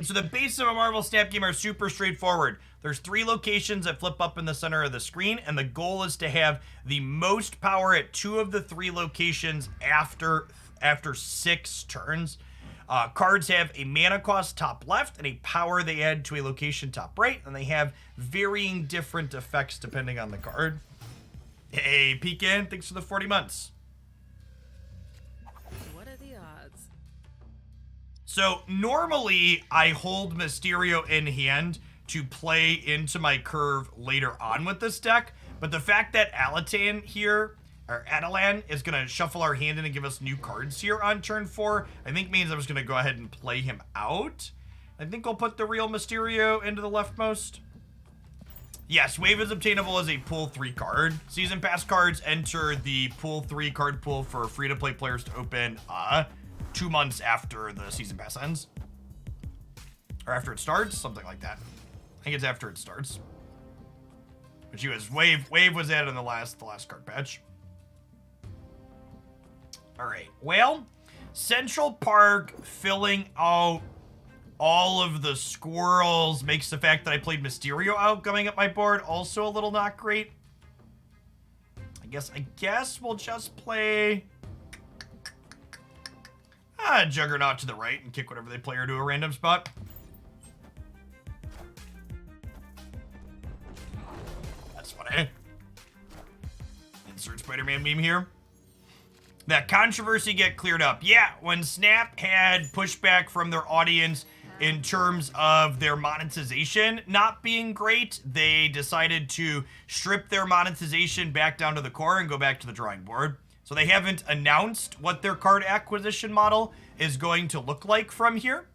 So the base of a Marvel Snap game are super straightforward. There's 3 locations that flip up in the center of the screen, and the goal is to have the most power at 2 of the 3 locations after 6 turns. Cards have a mana cost top left and a power they add to a location top right, and they have varying different effects depending on the card. Hey, Pekin, thanks for the 40 months. What are the odds? So normally I hold Mysterio in hand to play into my curve later on with this deck, but the fact that Atalan is going to shuffle our hand in and give us new cards here on turn 4, I think means I'm just going to go ahead and play him out. I think I'll put the real Mysterio into the leftmost. Yes, Wave is obtainable as a pool 3 card. Season Pass cards enter the pool 3 card pool for free-to-play players to open 2 months after the Season Pass ends. Or after it starts, something like that. I think it's after it starts. But Wave was added in the last card patch. Alright, well, Central Park filling out all of the squirrels makes the fact that I played Mysterio out coming up my board also a little not great. I guess we'll just play Juggernaut to the right and kick whatever they play or to a random spot. That's funny. Insert Spider-Man meme here. That controversy get cleared up. Yeah, when Snap had pushback from their audience in terms of their monetization not being great, they decided to strip their monetization back down to the core and go back to the drawing board. So they haven't announced what their card acquisition model is going to look like from here,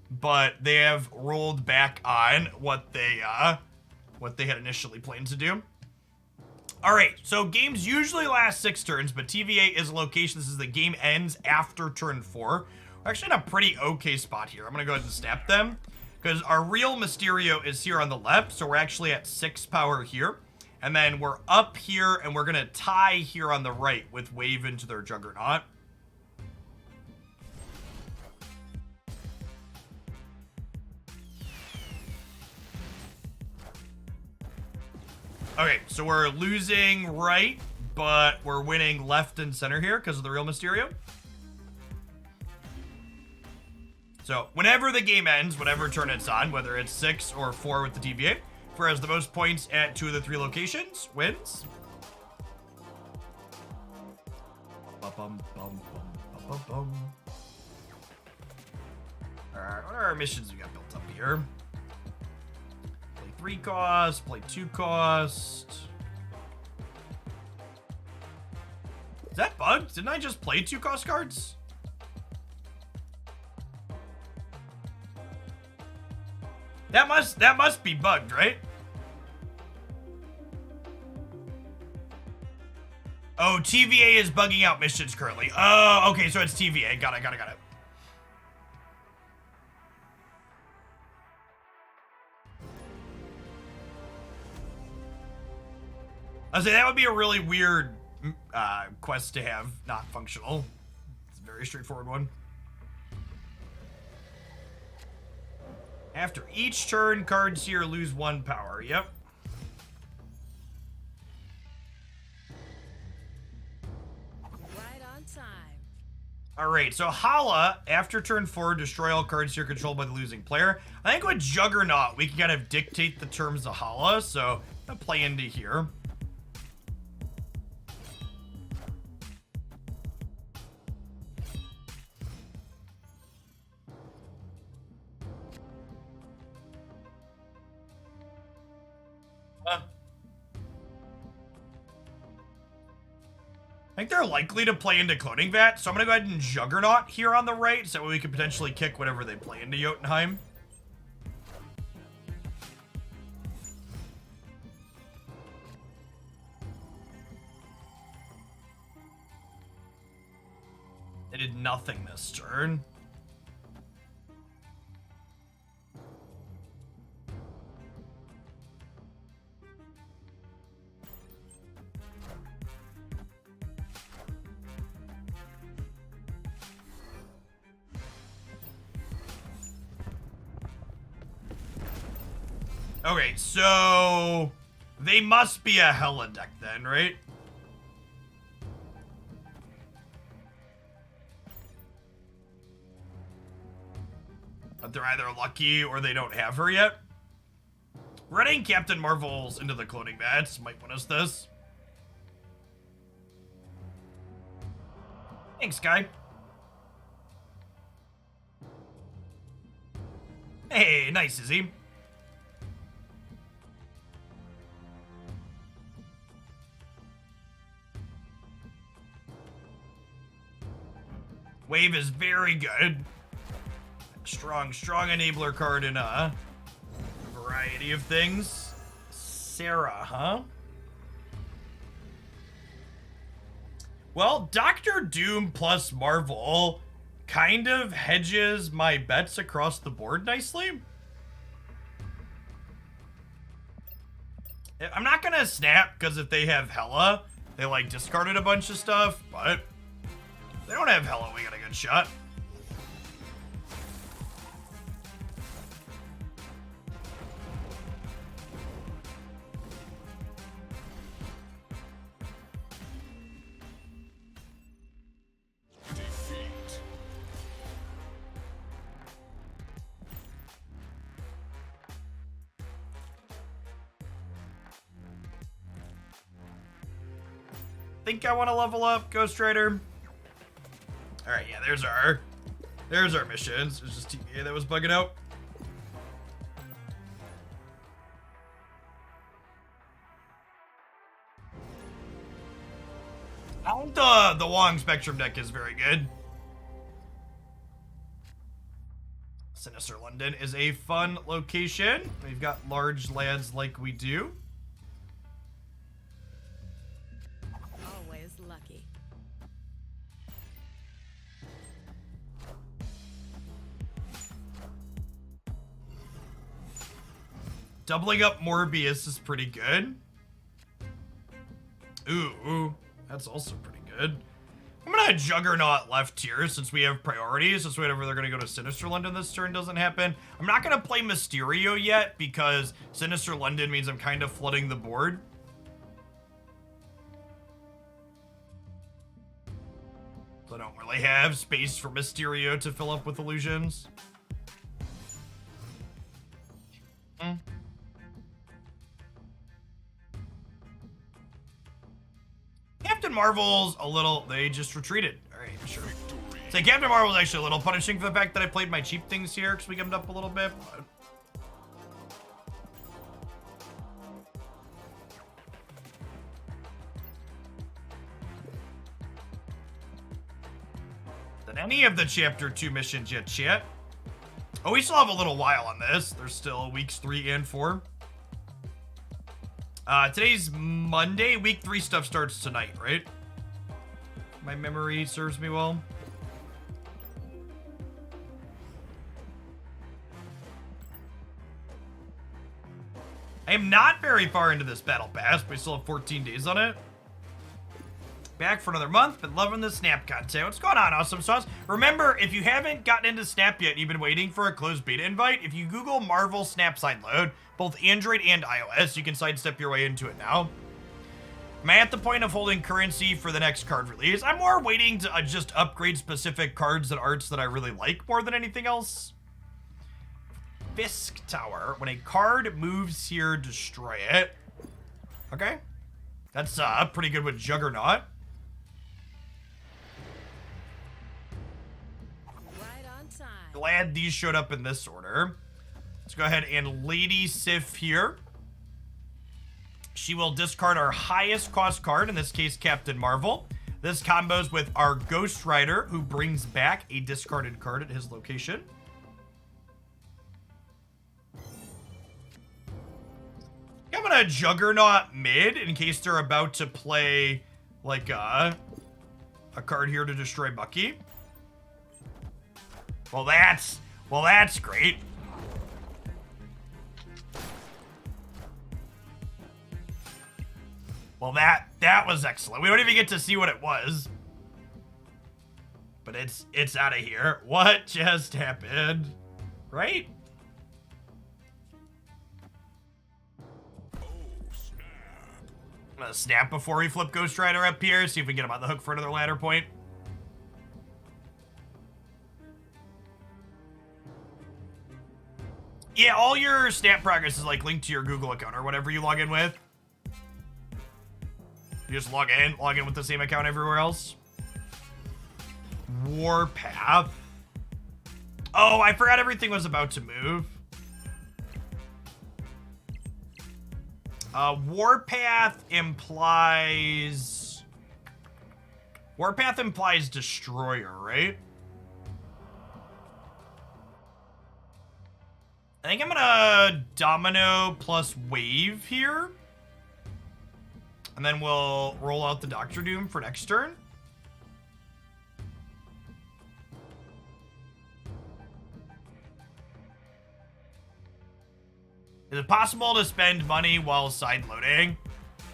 but they have rolled back on what they had initially planned to do. All right, so games usually last 6 turns, but TVA is a location. This is the game ends after turn 4. We're actually in a pretty okay spot here. I'm going to go ahead and snap them because our real Mysterio is here on the left, so we're actually at 6 power here. And then we're up here, and we're going to tie here on the right with Wave into their Juggernaut. Okay, so we're losing right, but we're winning left and center here because of the real Mysterio. So whenever the game ends, whatever turn it's on, whether it's 6 or 4 with the TVA, whoever has the most points at 2 of the 3 locations wins. Alright, what are our missions we got built up here? Play 3 cost, play 2 cost. Is that bugged? Didn't I just play 2 cost cards? That must be bugged, right? Oh, TVA is bugging out missions currently. Oh, okay, so it's TVA. Got it. I say that would be a really weird quest to have not functional. It's a very straightforward one. After each turn, cards here lose 1 power. Yep. Right on time. Alright, so Hela, after turn 4, destroy all cards here controlled by the losing player. I think with Juggernaut, we can kind of dictate the terms of Hela, so I'm going to play into here. I think they're likely to play into Cloning Vat, so I'm going to go ahead and Juggernaut here on the right, so we can potentially kick whatever they play into Jotunheim. They did nothing this turn. Okay, so they must be a Hela deck then, right? But they're either lucky or they don't have her yet. Running Captain Marvel's into the cloning mats might win us this. Thanks, guy. Hey, nice, Izzy. Wave is very good. Strong enabler card in a variety of things. Sarah, huh? Well, Doctor Doom plus Marvel kind of hedges my bets across the board nicely. I'm not gonna snap because if they have Hela, they like discarded a bunch of stuff, but if they don't have Hela, we got a good shot. Think I want to level up, Ghost Rider. All right, yeah, there's our missions. There's just TVA that was bugging out. The Wong Spectrum deck is very good. Sinister London is a fun location. We've got large lads like we do. Always lucky. Doubling up Morbius is pretty good. Ooh, that's also pretty good. I'm gonna Juggernaut left here since we have priorities. Since whenever they're gonna go to Sinister London this turn doesn't happen. I'm not gonna play Mysterio yet because Sinister London means I'm kind of flooding the board. So I don't really have space for Mysterio to fill up with illusions. Captain Marvel's a little... They just retreated. All right, sure. So Captain Marvel's actually a little punishing for the fact that I played my cheap things here because we gummed up a little bit. Done any of the Chapter 2 missions yet, chat? Oh, we still have a little while on this. There's still weeks 3 and 4. Today's Monday. Week 3 stuff starts tonight, right? My memory serves me well. I am not very far into this battle pass, but we still have 14 days on it. Back for another month, but loving the Snap content. What's going on, Awesome Sauce? Remember, if you haven't gotten into Snap yet and you've been waiting for a closed beta invite, if you Google Marvel Snap Sideload, both Android and iOS, you can sidestep your way into it now. Am I at the point of holding currency for the next card release? I'm more waiting to just upgrade specific cards and arts that I really like more than anything else. Fisk Tower. When a card moves here, destroy it. Okay. That's pretty good with Juggernaut. Glad these showed up in this order. Let's go ahead and Lady Sif here. She will discard our highest cost card, in this case, Captain Marvel. This combos with our Ghost Rider, who brings back a discarded card at his location. I'm gonna Juggernaut mid in case they're about to play like a card here to destroy Bucky. Well, that's great. Well, that was excellent. We don't even get to see what it was. But it's out of here. What just happened? Right? I'm gonna snap before we flip Ghost Rider up here, see if we can get him on the hook for another ladder point. Yeah, all your snap progress is like linked to your Google account or whatever you log in with. You just log in with the same account everywhere else. Warpath. Oh, I forgot everything was about to move. Warpath implies destroyer, right? I think I'm gonna domino plus wave here. And then we'll roll out the Doctor Doom for next turn. Is it possible to spend money while side loading?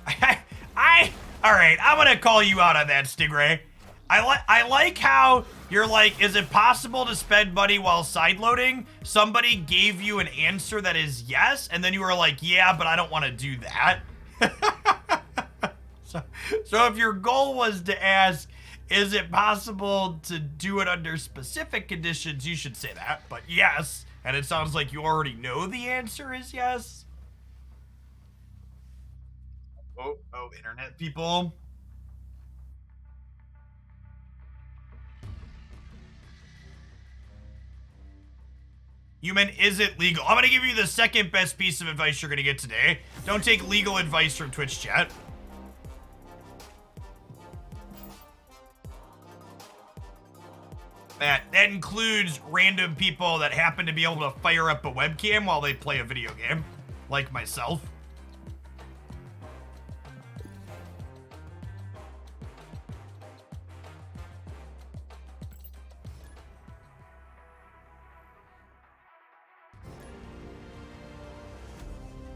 All right, I'm gonna call you out on that, Stingray. I like how you're like, is it possible to spend money while side loading? Somebody gave you an answer that is yes, and then you were like, yeah, but I don't want to do that. So if your goal was to ask, is it possible to do it under specific conditions, you should say that, but yes. And it sounds like you already know the answer is yes. Oh, internet people. Human, is it legal? I'm gonna give you the second best piece of advice you're gonna get today. Don't take legal advice from Twitch chat. That includes random people that happen to be able to fire up a webcam while they play a video game, like myself.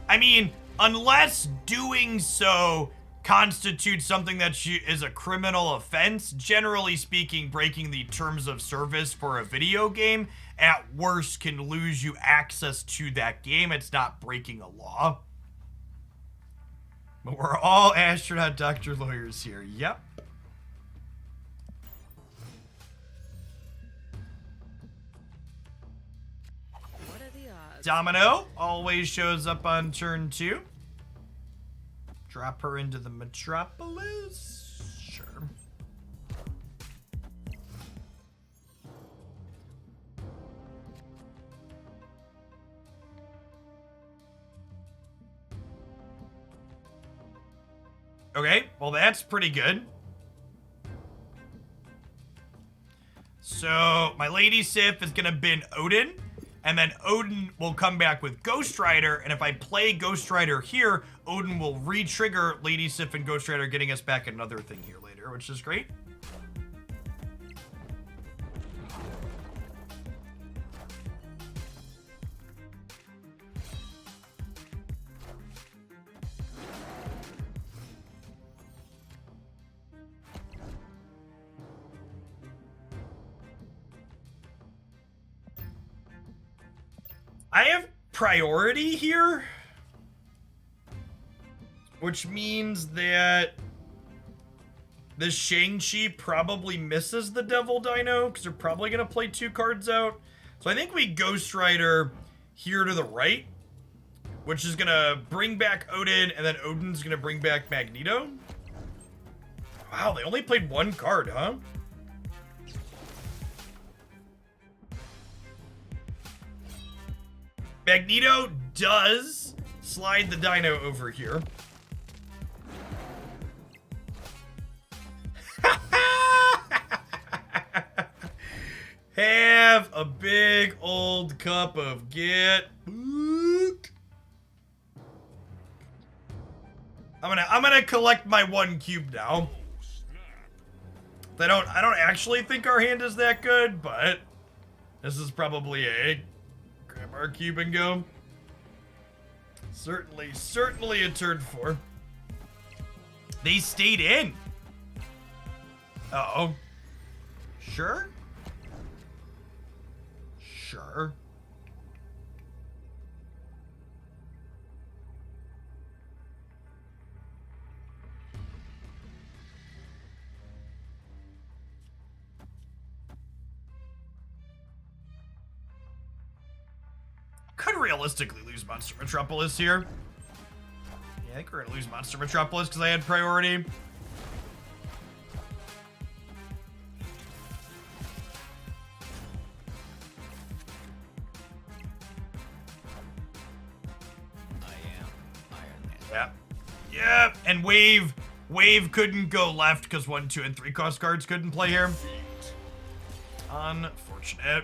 I mean, unless doing so constitutes something that is a criminal offense, generally speaking, breaking the terms of service for a video game, at worst, can lose you access to that game. It's not breaking a law. But we're all astronaut doctor lawyers here. Yep. What are the odds? Domino always shows up on turn 2. Drop her into the metropolis. Sure. Okay, well that's pretty good. So my Lady Sif is gonna bin Odin, and then Odin will come back with Ghost Rider, and if I play Ghost Rider here, Odin will re-trigger Lady Sif and Ghost Rider, getting us back another thing here later, which is great. I have priority here, which means that the Shang-Chi probably misses the Devil Dino, because they're probably going to play 2 cards out. So I think we Ghost Rider here to the right, which is going to bring back Odin, and then Odin's going to bring back Magneto. Wow, they only played 1 card, huh? Magneto does slide the dino over here. Have a big old cup of get booked. I'm gonna collect my 1 cube now. I don't actually think our hand is that good, but this is probably a grab our cube and go. Certainly a turn 4. They stayed in. Uh-oh. Sure? Sure. Could realistically lose Monster Metropolis here. Yeah, I think we're gonna lose Monster Metropolis because I had priority. Yeah. Yeah, and Wave couldn't go left because 1, 2, and 3 cost cards couldn't play here. Unfortunate.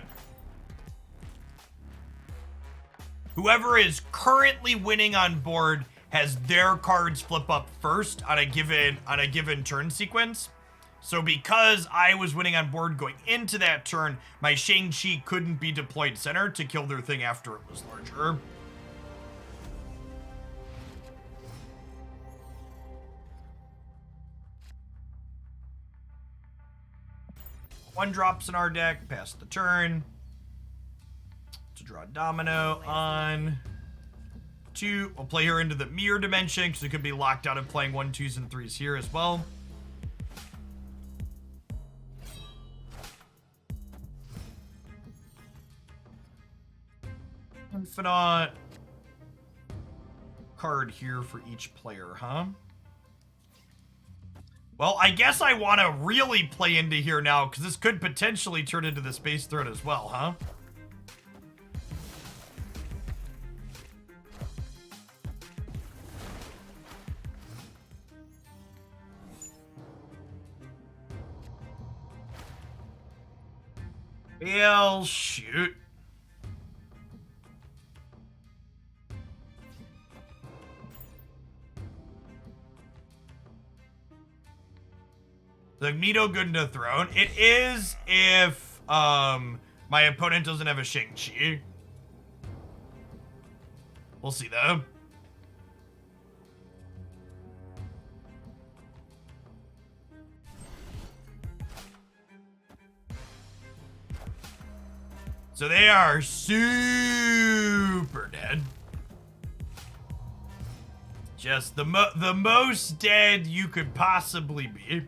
Whoever is currently winning on board has their cards flip up first on a given turn sequence. So because I was winning on board going into that turn, my Shang-Chi couldn't be deployed center to kill their thing after it was larger. One drops in our deck, pass the turn. To draw a domino on 2. We'll play her into the mirror dimension because it could be locked out of playing 1, 2s, and 3s here as well. Infinite card here for each player, huh? Well, I guess I want to really play into here now because this could potentially turn into the space threat as well, huh? Well, shoot. The Magneto good into throne. It is if my opponent doesn't have a Shang-Chi. We'll see though. So they are super dead. Just the most dead you could possibly be.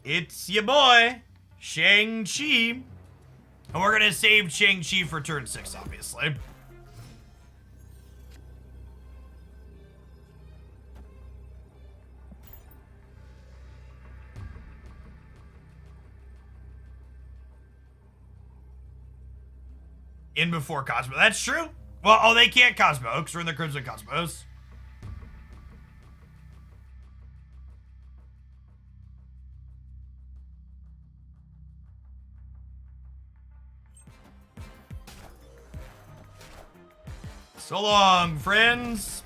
It's your boy, Shang-Chi. And we're gonna save Shang-Chi for turn 6, obviously. In before Cosmo. That's true. Well, oh, they can't Cosmo because we're in the Crimson Cosmos. So long, friends.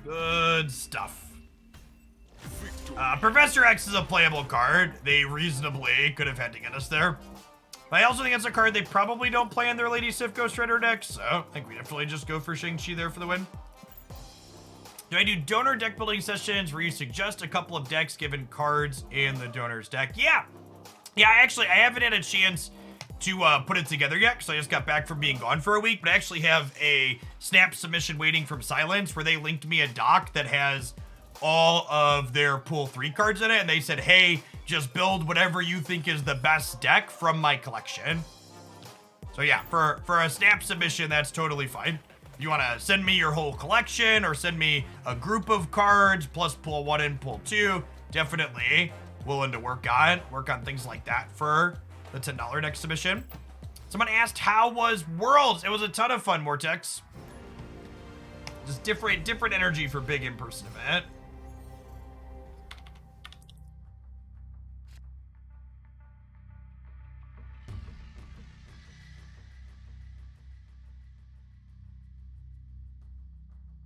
Good stuff. Professor X is a playable card. They reasonably could have had to get us there. But I also think it's a card they probably don't play in their Lady Sif Ghost Rider deck, so I think we definitely just go for Shang-Chi there for the win. Do I do donor deck building sessions where you suggest a couple of decks given cards in the donor's deck? Yeah. Yeah, I haven't had a chance to put it together yet because I just got back from being gone for a week, but I actually have a snap submission waiting from Silence where they linked me a doc that has all of their pool 3 cards in it, and they said, hey, just build whatever you think is the best deck from my collection. So yeah, for a snap submission, that's totally fine. If you want to send me your whole collection or send me a group of cards plus pool 1 and pool 2, definitely willing to work on things like that for the $10 deck submission. Someone asked, how was Worlds? It was a ton of fun, Mortex. Just different energy for big in-person event.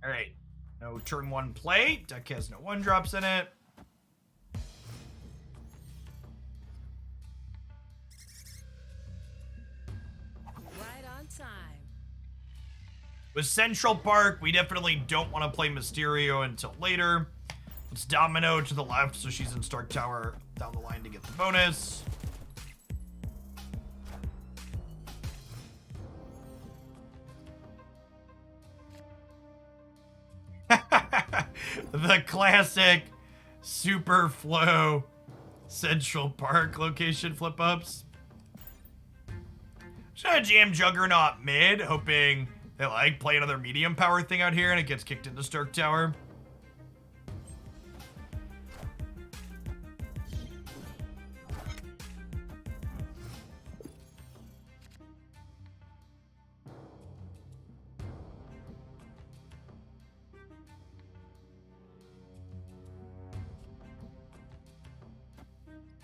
All right, no turn 1 play. Deck has no 1-drops in it. Right on time. With Central Park, we definitely don't want to play Mysterio until later. Let's Domino to the left so she's in Stark Tower down the line to get the bonus. The classic Super flow Central Park location flip-ups. Just gonna jam Juggernaut mid, hoping they like play another medium power thing out here and it gets kicked into Stark Tower.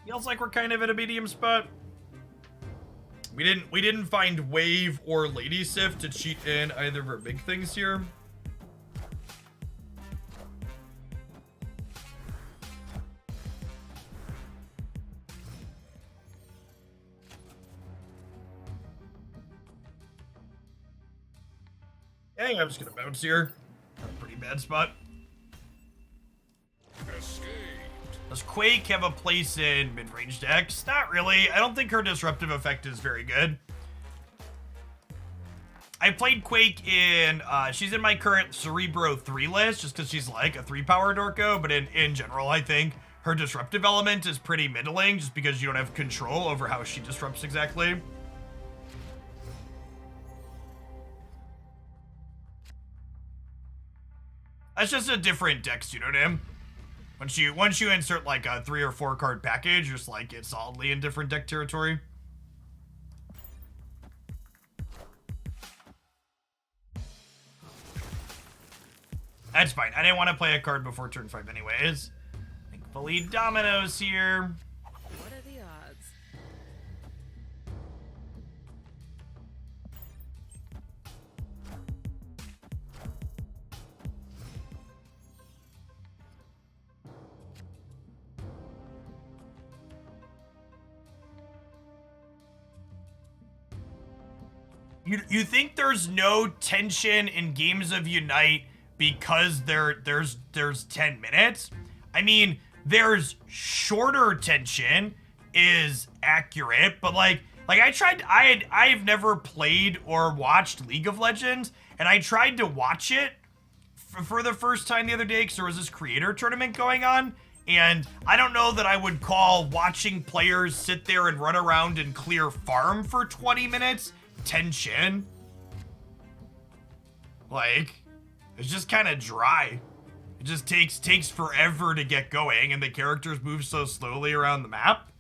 Feels like we're kind of at a medium spot. We didn't find Wave or Lady Sif to cheat in either of our big things here. Dang, I'm just gonna bounce here. A pretty bad spot. Does Quake have a place in mid-range decks? Not really. I don't think her disruptive effect is very good. I played Quake in, she's in my current Cerebro 3 list, just because she's like a 3-power Dorko, but in general, I think her disruptive element is pretty middling, just because you don't have control over how she disrupts exactly. That's just a different deck pseudonym. Once you insert like a 3 or 4 card package, just like it's solidly in different deck territory. That's fine. I didn't want to play a card before turn 5 anyways. Thankfully, Domino's here. What are the odds? You think there's no tension in games of Unite because there's 10 minutes? I mean, there's shorter tension is accurate, but like I've never played or watched League of Legends, and I tried to watch it for the first time the other day because there was this creator tournament going on, and I don't know that I would call watching players sit there and run around and clear farm for 20 minutes tension. Like, it's just kind of dry. It just takes forever to get going, and the characters move so slowly around the map.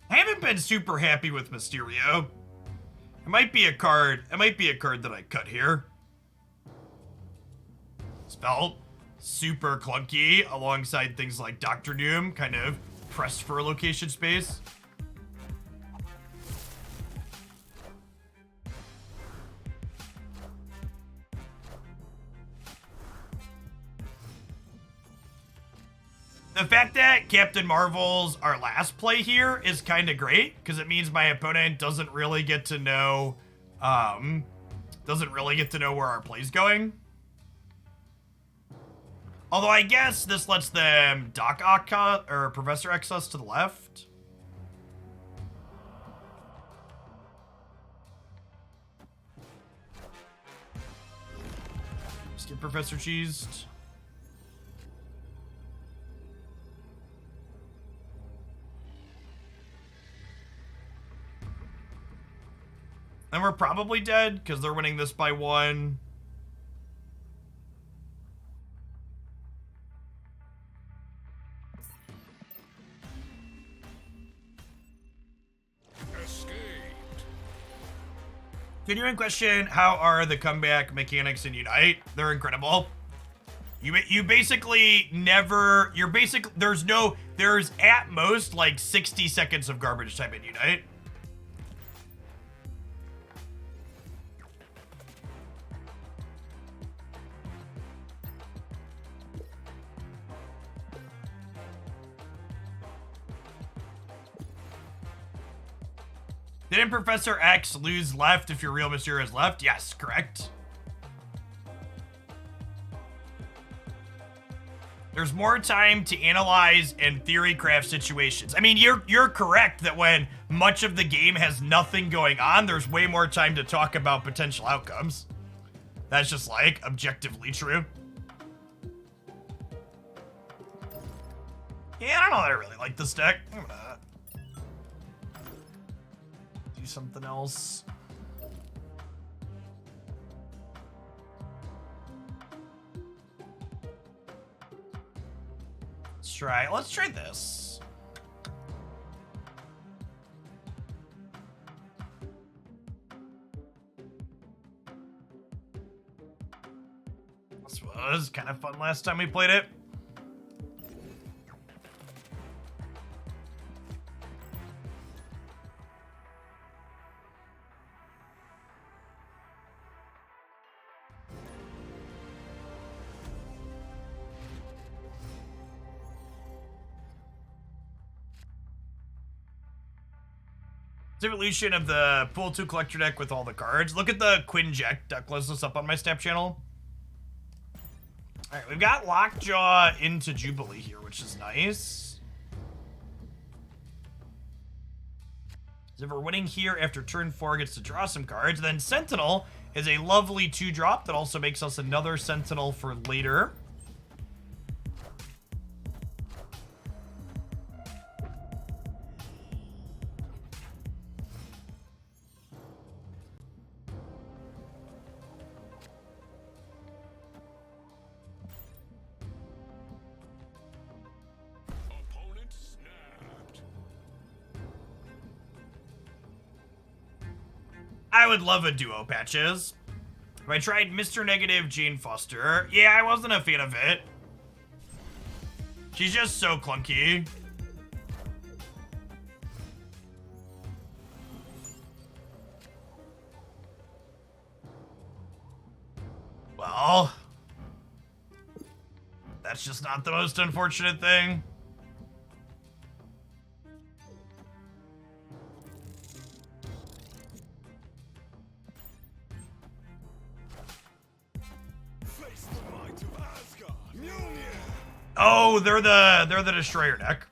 I haven't been super happy with Mysterio. It might be a card that I cut here. Spelt super clunky alongside things like Dr. Doom, kind of pressed for location space. The fact that Captain Marvel's our last play here is kind of great, because it means my opponent doesn't really get to know where our play's going. Although I guess this lets them Doc Ock or Professor X us to the left. Skip Professor Cheesed. And we're probably dead because they're winning this by 1. Continuing question, how are the comeback mechanics in Unite? They're incredible. You basically never, there's at most like 60 seconds of garbage time in Unite. Didn't Professor X lose left if your real Mysterio is left? Yes, correct. There's more time to analyze and theory craft situations. I mean, you're correct that when much of the game has nothing going on, there's way more time to talk about potential outcomes. That's just, like, objectively true. Yeah, I don't know that I really like this deck. I'm gonna do something else. Let's try this. This was kind of fun last time we played it. Evolution of the Pool 2 collector deck with all the cards. Look at the Quinn Jack deck list this up on my Snap channel. Alright, we've got Lockjaw into Jubilee here, which is nice. So if we're winning here after turn 4, gets to draw some cards. Then Sentinel is a lovely 2-drop that also makes us another Sentinel for later. I would love a duo patches. I tried Mr. Negative Jane Foster. Yeah, I wasn't a fan of it. She's just so clunky. Well, that's just not the most unfortunate thing. Oh, they're the Destroyer deck.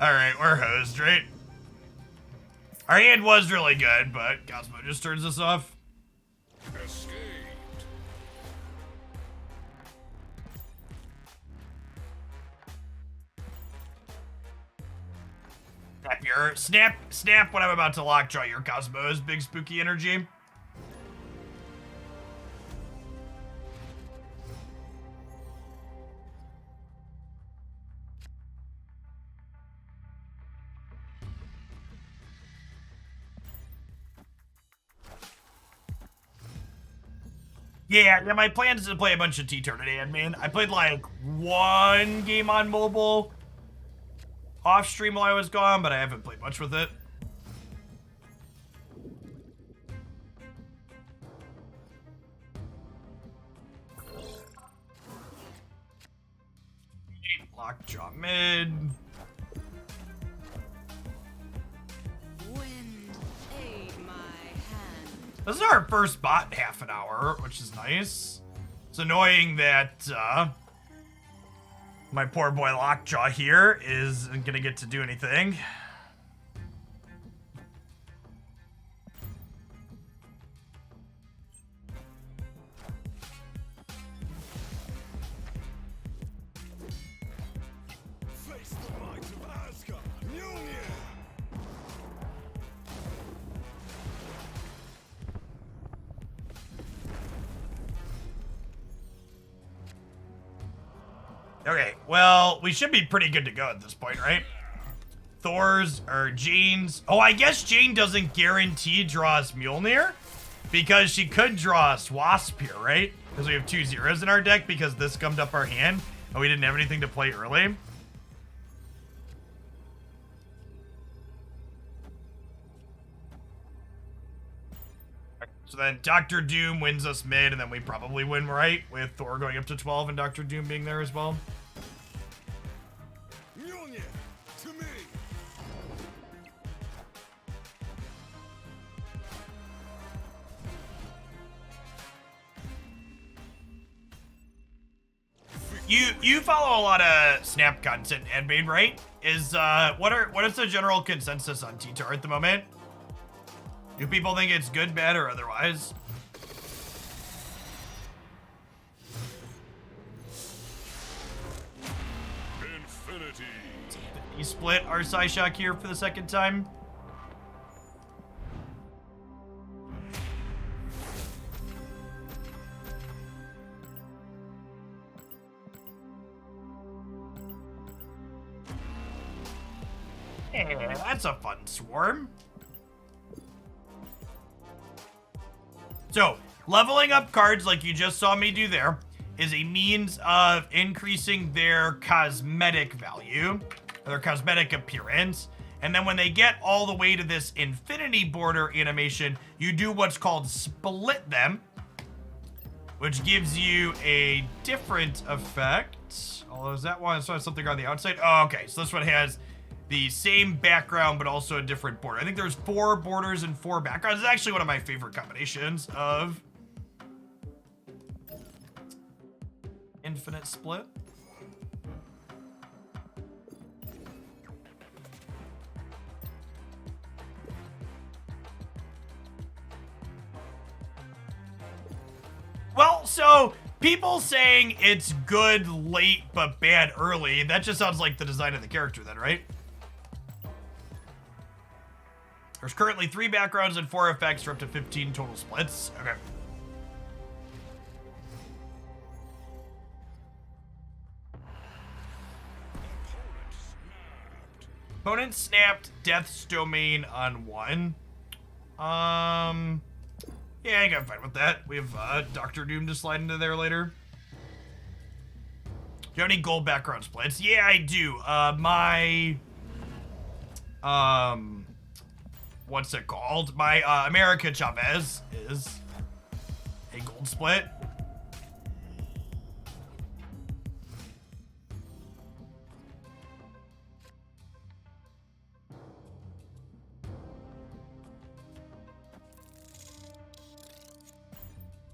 Alright, we're hosed, right? Our hand was really good, but Cosmo just turns us off. Escaped. Snap when I'm about to lockjaw your Cosmo's big spooky energy. Yeah, my plan is to play a bunch of T-Turn today, man. I played like one game on mobile off stream while I was gone, but I haven't played much with it. Lockjaw mid. Wind aid my hand. This is our first bot in half an hour, which is nice. It's annoying that my poor boy Lockjaw here isn't gonna get to do anything. Face the might of Asgard. Mjolnir. Okay, well, we should be pretty good to go at this point, right? Thor's or Jane's. Oh, I guess Jane doesn't guarantee draw us Mjolnir because she could draw us Wasp here, right? Because we have 2 zeros in our deck because this gummed up our hand and we didn't have anything to play early. So then Doctor Doom wins us mid, and then we probably win right with Thor going up to 12 and Doctor Doom being there as well. Mjolnir to me. You follow a lot of Snap content, Admain, right? What is the general consensus on T-Tar at the moment? Do people think it's good, bad, or otherwise? Infinity. You split our Psyshock here for the second time. Yeah, that's a fun swarm. So, leveling up cards like you just saw me do there is a means of increasing their cosmetic value, their cosmetic appearance. And then when they get all the way to this infinity border animation, you do what's called split them, which gives you a different effect. Although, is that one? So something on the outside? Oh, okay. So this one has the same background, but also a different border. I think there's 4 borders and 4 backgrounds. It's actually one of my favorite combinations of infinite split. Well, so people saying it's good late but bad early, that just sounds like the design of the character then, right? There's currently 3 backgrounds and 4 effects for up to 15 total splits. Okay. Opponent snapped Death's Domain on 1. Yeah, I think I'm fine with that. We have Doctor Doom to slide into there later. Do you have any gold background splits? Yeah, I do. What's it called? My America Chavez is a gold split.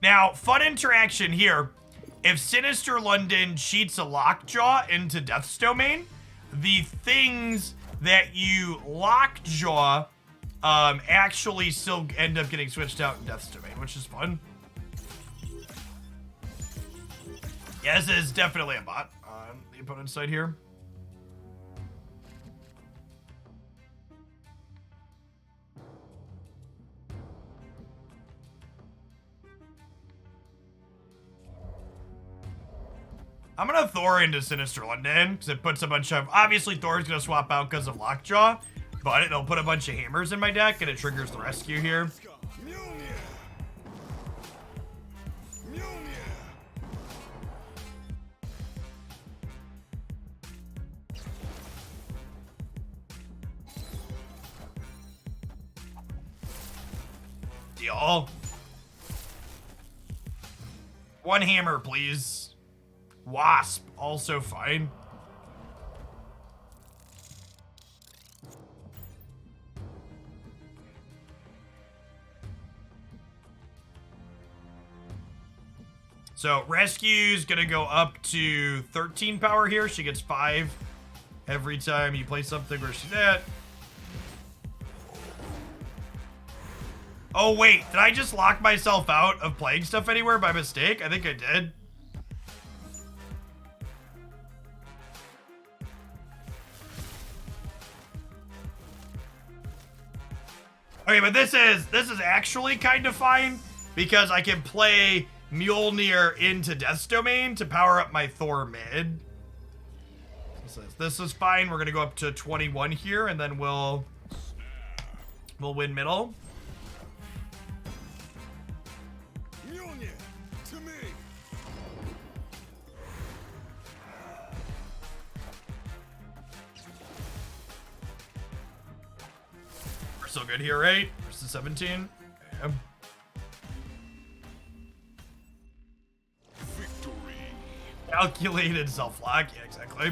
Now, fun interaction here. If Sinister London cheats a Lockjaw into Death's Domain, the things that you Lockjaw actually still end up getting switched out in Death's Domain, which is fun. Yeah, this is definitely a bot on the opponent's side here. I'm gonna Thor into Sinister London because it puts a bunch of, obviously Thor's gonna swap out because of Lockjaw, but it'll put a bunch of hammers in my deck and it triggers the rescue here. Deal. 1 hammer, please. Wasp, also fine. So Rescue's gonna go up to 13 power here. She gets 5 every time you play something where she's at. Oh wait, did I just lock myself out of playing stuff anywhere by mistake? I think I did. Okay, but this is actually kind of fine because I can play Mjolnir into Death's Domain to power up my Thor mid. This is fine. We're gonna go up to 21 here, and then we'll win middle. Mjolnir, to me. We're still good here, right? Versus 17. Yeah. Victory. Calculated self-lock. Yeah, exactly.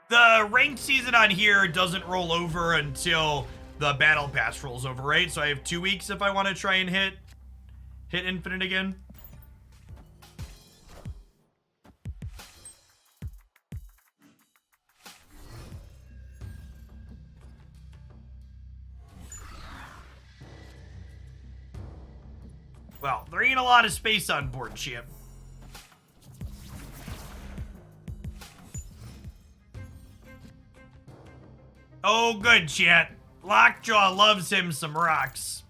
The ranked season on here doesn't roll over until the battle pass rolls over, right? So I have 2 weeks if I want to try and hit infinite again. Well, there ain't a lot of space on board, Chip. Oh, good, chat. Lockjaw loves him some rocks.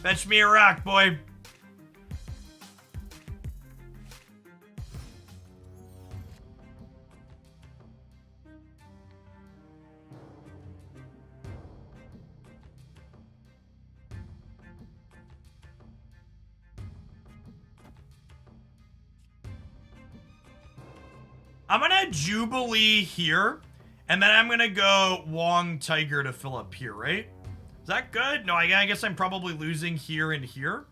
Fetch me a rock, boy. I'm gonna Jubilee here, and then I'm gonna go Wong Tiger to fill up here, right? Is that good? No, I guess I'm probably losing here and here.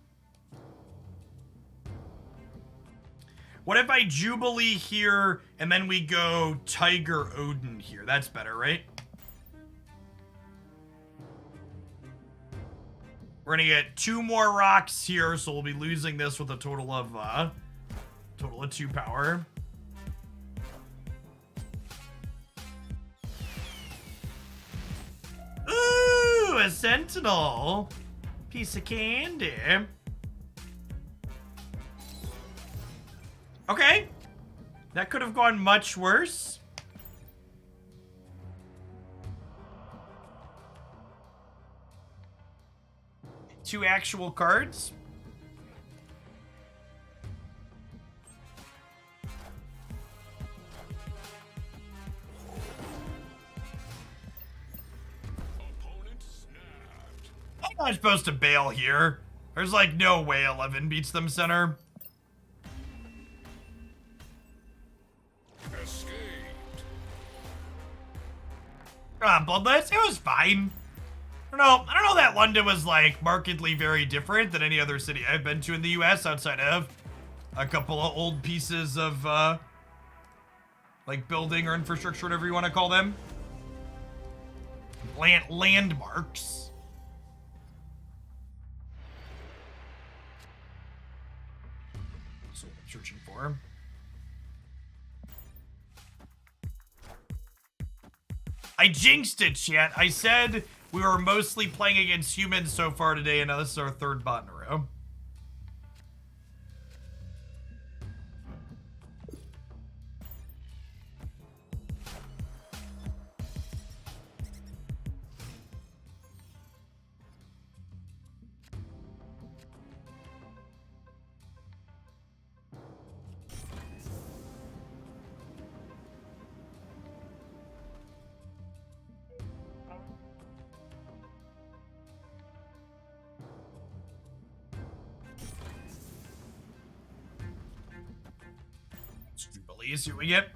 What if I Jubilee here, and then we go Tiger Odin here? That's better, right? We're gonna get 2 more rocks here, so we'll be losing this with a total of 2 power. Ooh, a sentinel. Piece of candy. Okay. That could have gone much worse. Two actual cards. I'm not supposed to bail here. There's like no way 11 beats them center. Escaped. Bloodless, it was fine. I don't know that London was like markedly very different than any other city I've been to in the US outside of a couple of old pieces of like building or infrastructure, whatever you want to call them. Landmarks. That's what I'm searching for. I jinxed it, chat. I said we were mostly playing against humans so far today, and now this is our 3rd bot in a row. Jubilee, see what we get.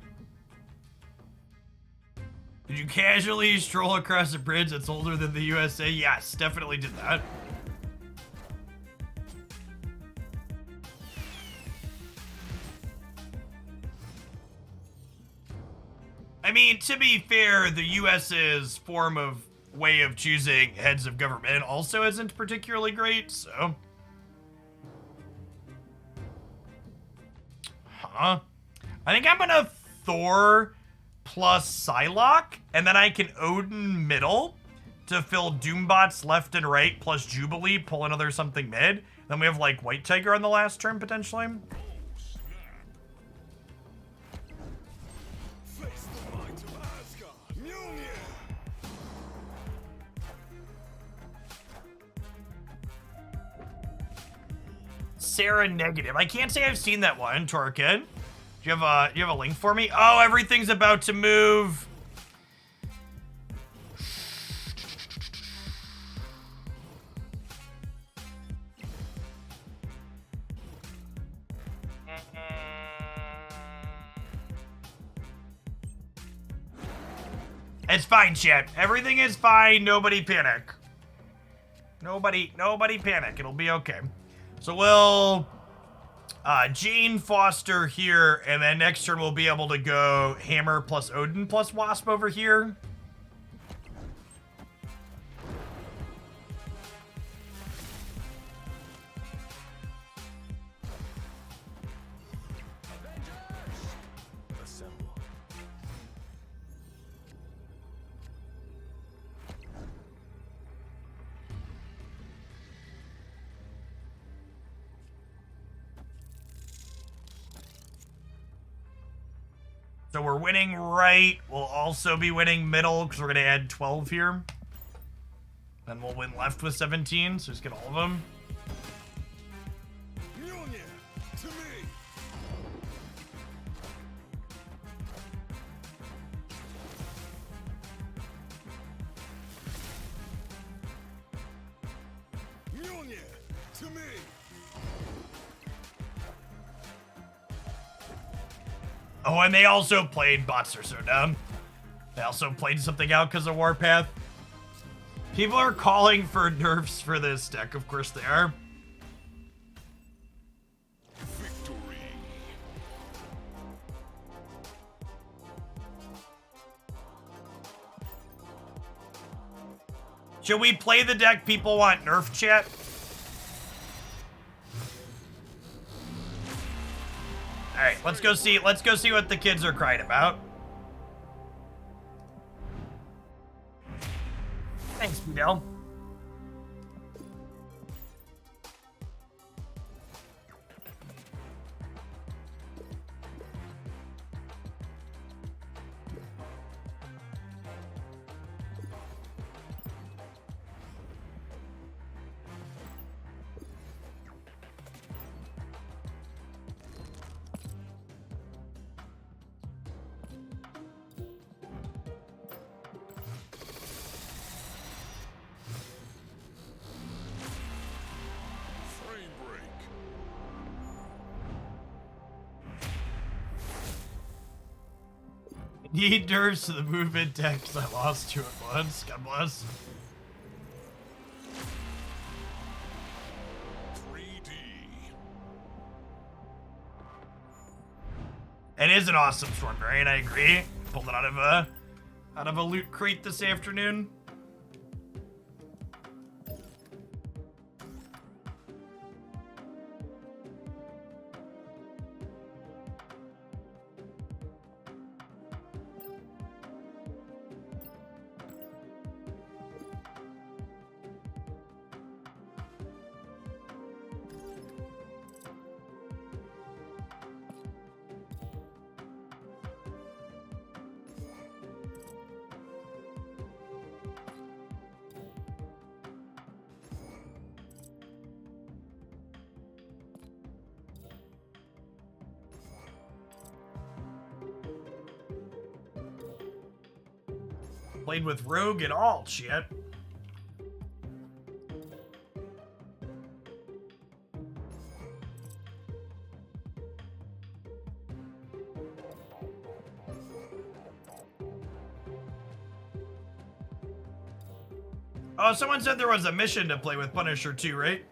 Did you casually stroll across a bridge that's older than the USA? Yes, definitely did that. I mean, to be fair, the US's way of choosing heads of government also isn't particularly great, so. Huh? I think I'm gonna Thor plus Psylocke, and then I can Odin middle to fill Doombots left and right plus Jubilee, pull another something mid. Then we have like White Tiger on the last turn potentially. Face the might of Asgard. Mjolnir. Sarah negative. I can't say I've seen that one, Torkin. Do you have a link for me? Oh, everything's about to move. It's fine, chat. Everything is fine. Nobody panic. Nobody panic. It'll be okay. So we'll Jane Foster here, and then next turn we'll be able to go Hammer plus Odin plus Wasp over here. Assemble. So we're winning right. We'll also be winning middle because we're going to add 12 here. Then we'll win left with 17, so just get all of them. Mjolnir, to me. Mjolnir, to me. Oh, and they also played bots are so dumb. They also played something out because of Warpath. People are calling for nerfs for this deck. Of course they are. Victory. Should we play the deck people want nerf, chat? All right, let's go see what the kids are crying about. Thanks, Fidel. Frame break. Need nerfs to the movement deck because I lost 2 at once. God bless. 3D. It is an awesome storm variant, I agree. Pulled it out of a loot crate this afternoon. Played with Rogue and all shit. Oh, someone said there was a mission to play with Punisher too, right?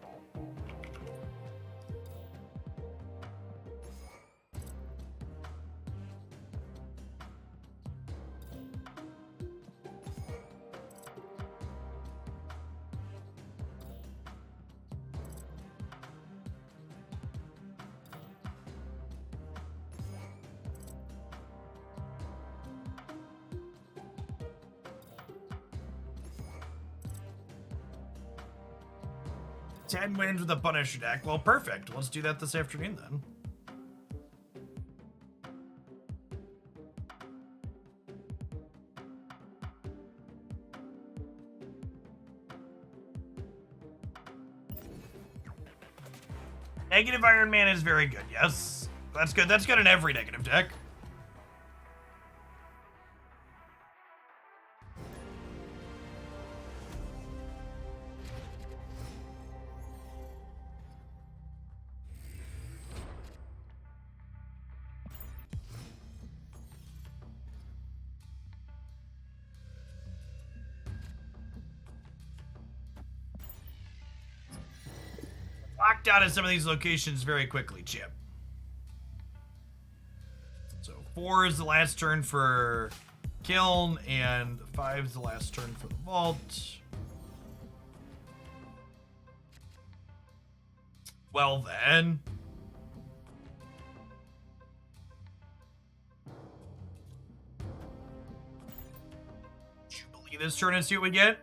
Ten wins with a Punisher deck. Well, perfect. Let's do that this afternoon then. Negative Iron Man is very good, yes. That's good. That's good in every negative deck. locked out of some of these locations very quickly, Chip. So 4 is the last turn for Kiln, and 5 is the last turn for the Vault. Well then. Jubilee this turn and see what we get.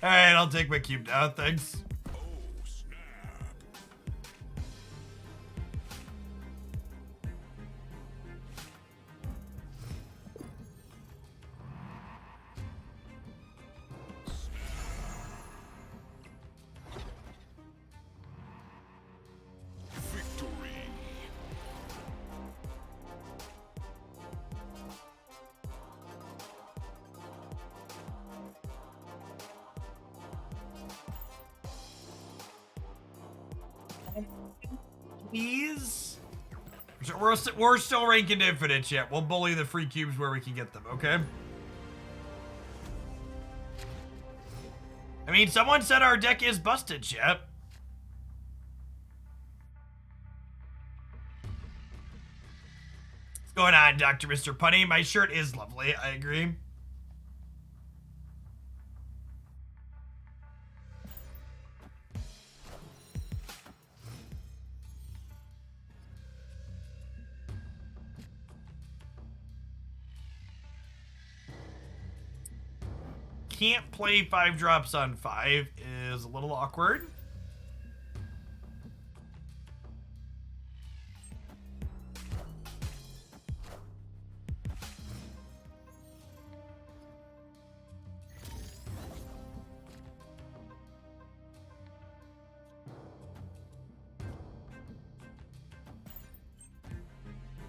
Alright, I'll take my cube down, thanks. Oh, snap. Victory. Please? We're still ranking infinite yet. We'll bully the free cubes where we can get them, okay? I mean, someone said our deck is busted, Chip. What's going on, Dr. Mr. Punny? My shirt is lovely, I agree. Can't play 5 drops on 5 is a little awkward.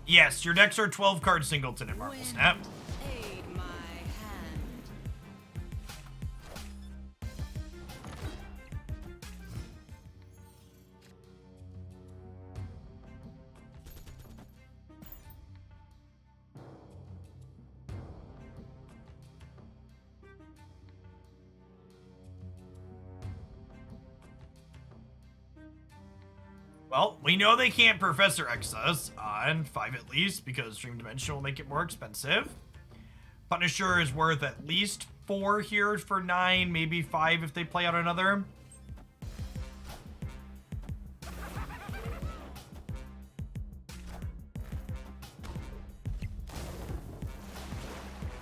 Yes, your decks are 12 card singleton in Marvel Snap. Aid my hand. Well, we know they can't Professor X us on 5 at least, because Dream Dimension will make it more expensive. Punisher is worth at least 4 here for 9, maybe 5 if they play out another.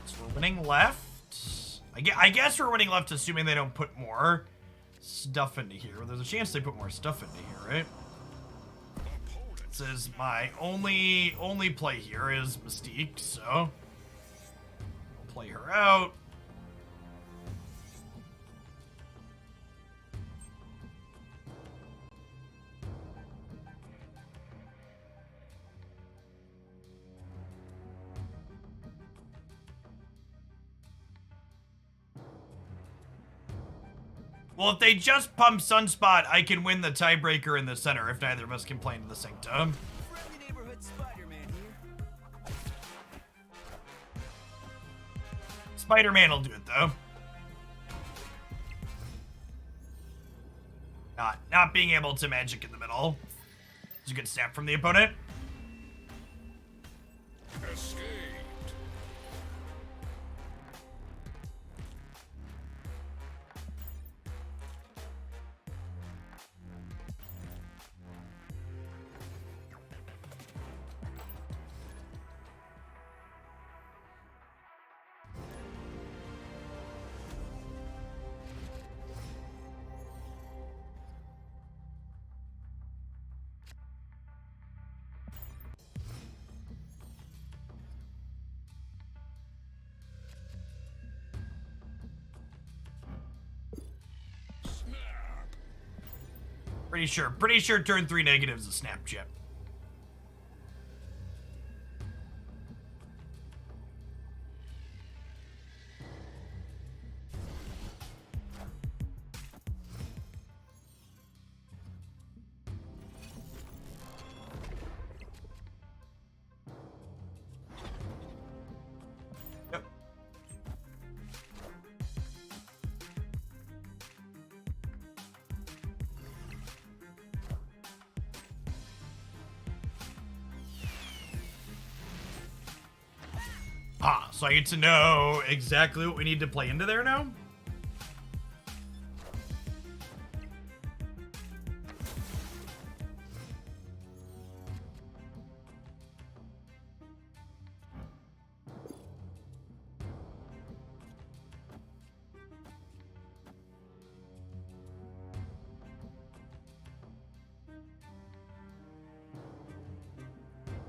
So we're winning left. I guess we're winning left assuming they don't put more stuff into here. There's a chance they put more stuff into here, right? This is my only play here is Mystique, so we'll play her out. Well, if they just pump Sunspot, I can win the tiebreaker in the center if neither of us can play into the Sanctum. Friendly neighborhood Spider-Man here. Spider-Man will do it, though. Not being able to magic in the middle. It's a good snap from the opponent. Escaped. Pretty sure turn 3 negatives is a snap chip. Yep. Ah, so I get to know exactly what we need to play into there now?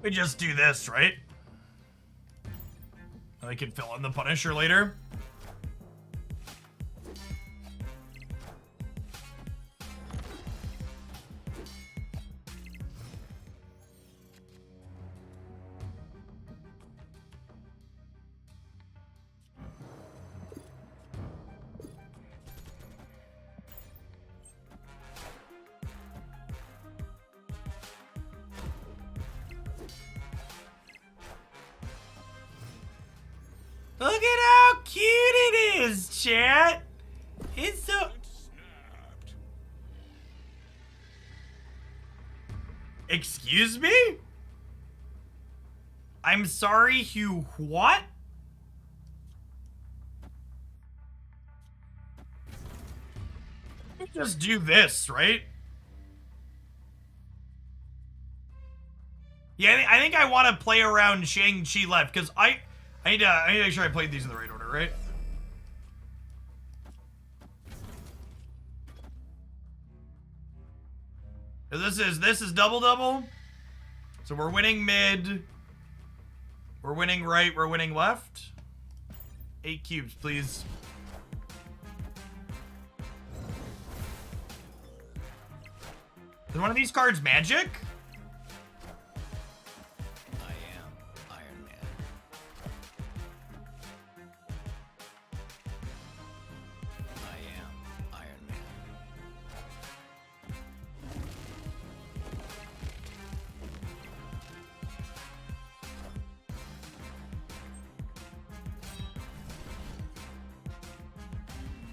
We just do this, right? I can fill in the Punisher later. Look at how cute it is, chat. It's so... Snapped. Excuse me? I'm sorry, Hugh, what? Just do this, right? Yeah, I think I want to play around Shang-Chi left, because I need to make sure I played these in the right order, right? This is double. So we're winning mid. We're winning right, we're winning left. 8 cubes, please. Is one of these cards magic? I am Iron Man. I am Iron Man.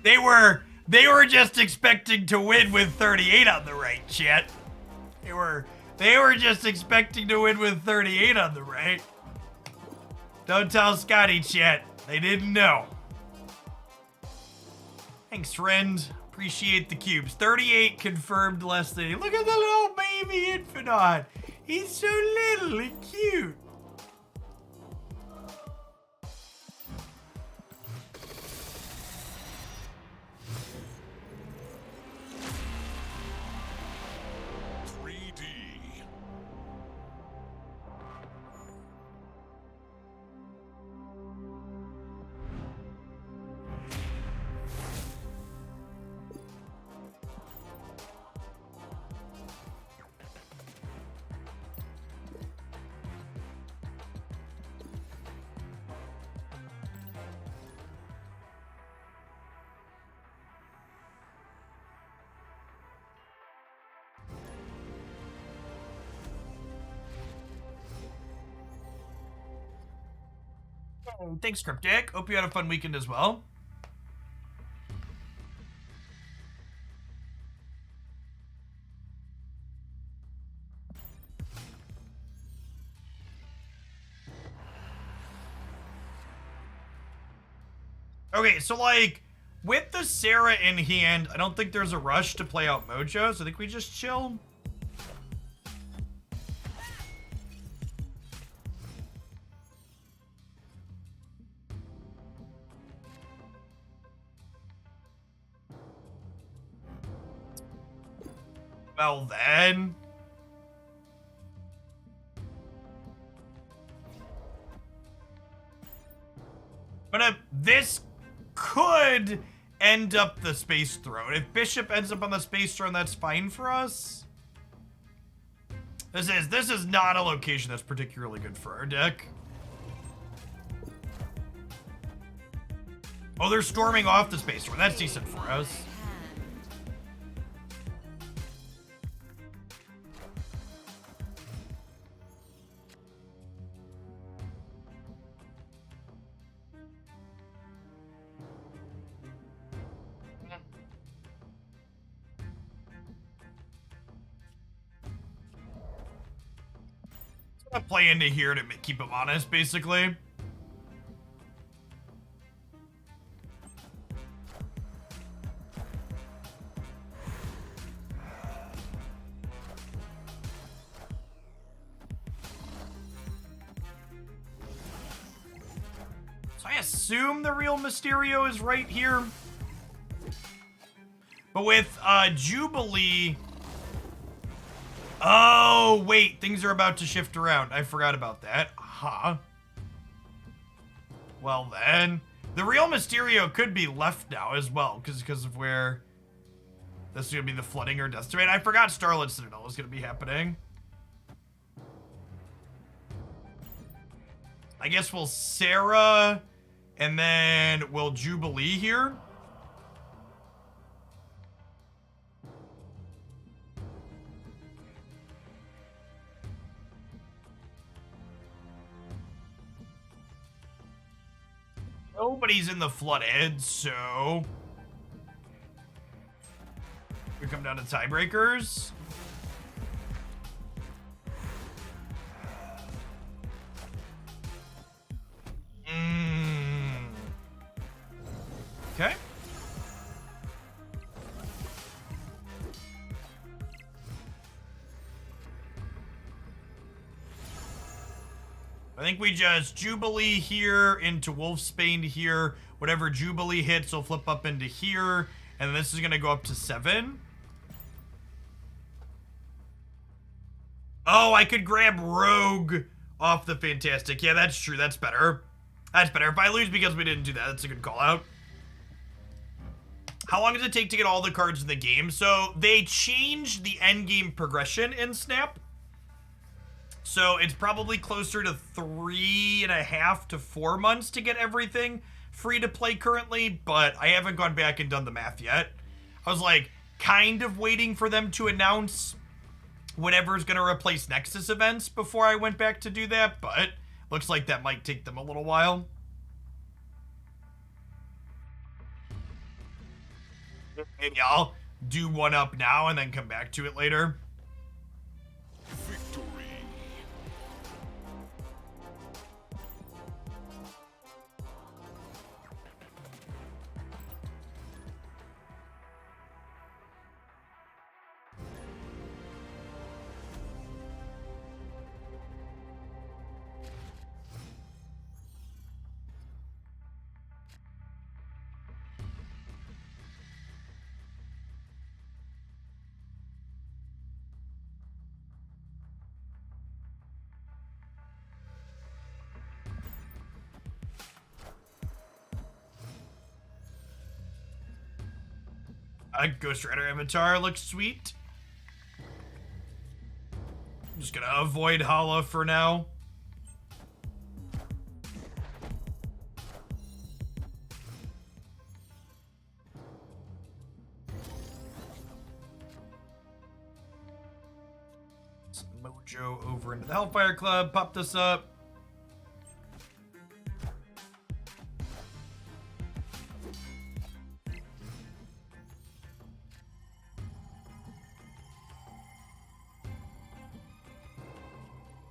They were just expecting to win with 38 on the right, chat. They were just expecting to win with 38 on the right. Don't tell Scotty, chat. They didn't know. Thanks, friend. Appreciate the cubes. 38 confirmed less than... Look at the little baby Infinite. He's so little and cute. Thanks, Cryptic. Hope you had a fun weekend as well. Okay, so like, with the Sarah in hand, I don't think there's a rush to play out Mojo, so I think we just chill. Well then. But this could end up the Space Throne. If Bishop ends up on the Space Throne, that's fine for us. This is not a location that's particularly good for our deck. Oh, they're storming off the Space Throne. That's decent for us. I'm gonna play into here to keep him honest, basically. So I assume the real Mysterio is right here. But with Jubilee... Oh, wait. Things are about to shift around. I forgot about that. Huh. Well, then. The real Mysterio could be left now as well, because of where... This is going to be the flooding or decimate. I forgot Starlet Citadel is going to be happening. I guess we'll Sarah, and then we'll Jubilee here. Nobody's in the flooded, so we come down to tiebreakers. Okay. I think we just Jubilee here into Wolfsbane here. Whatever Jubilee hits will flip up into here. And this is going to go up to 7. Oh, I could grab Rogue off the Fantastic. Yeah, that's true. That's better. That's better. If I lose because we didn't do that, that's a good call out. How long does it take to get all the cards in the game? So they changed the endgame progression in Snap. So it's probably closer to 3.5 to 4 months to get everything free to play currently, but I haven't gone back and done the math yet. I was like kind of waiting for them to announce whatever's going to replace Nexus events before I went back to do that, but looks like that might take them a little while. Maybe I'll do one up now and then come back to it later. Victory. Ghost Rider Avatar looks sweet. I'm just gonna avoid Hela for now. Some Mojo over into the Hellfire Club. Pop this up.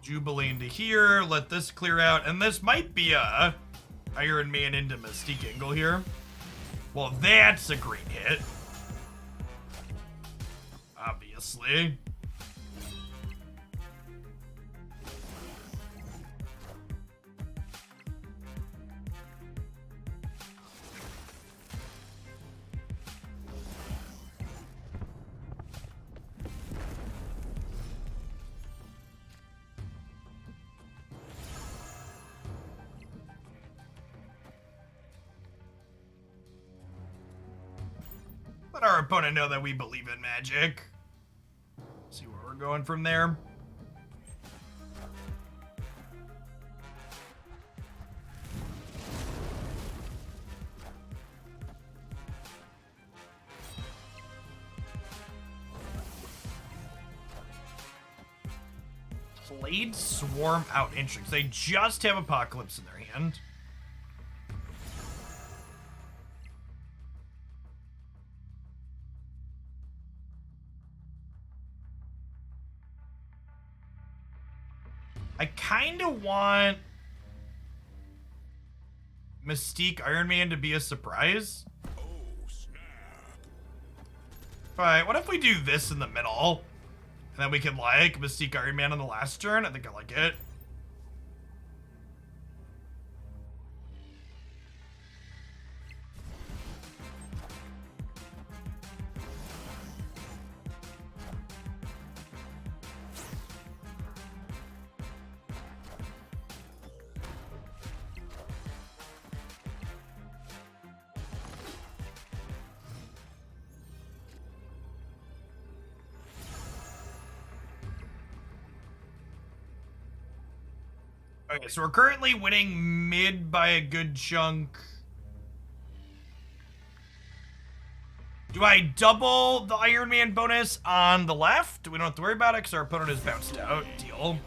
Jubilee into here, let this clear out, and this might be a Iron Man into Mystique angle here. Well, that's a great hit. Obviously. Let our opponent know that we believe in magic. See where we're going from there. Played Swarm out. Interesting. They just have Apocalypse in their hand. I kind of want Mystique Iron Man to be a surprise. Oh, snap. Alright, what if we do this in the middle? And then we can, like, Mystique Iron Man on the last turn? I think I like it. Okay, so we're currently winning mid by a good chunk. Do I double the Iron Man bonus on the left? We don't have to worry about it because our opponent is bounced out. Deal.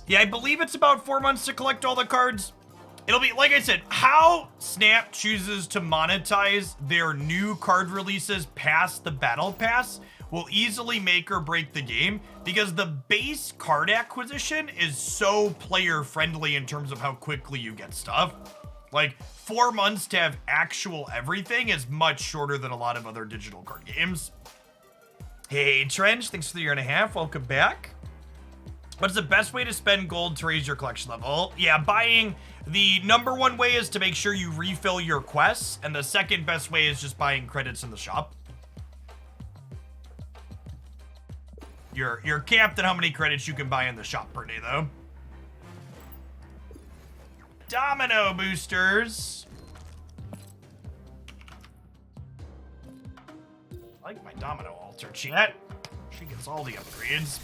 Yeah, I believe it's about 4 months to collect all the cards. It'll be, like I said, how Snap chooses to monetize their new card releases past the Battle Pass will easily make or break the game, because the base card acquisition is so player friendly in terms of how quickly you get stuff. Like, 4 months to have actual everything is much shorter than a lot of other digital card games. Hey Trench, thanks for the 1.5 years. Welcome back. What's the best way to spend gold to raise your collection level? Yeah, buying. The number one way is to make sure you refill your quests, and the second best way is just buying credits in the shop. You're capped at how many credits you can buy in the shop per day, though. Domino boosters. I like my domino altar, chat. She gets all the upgrades.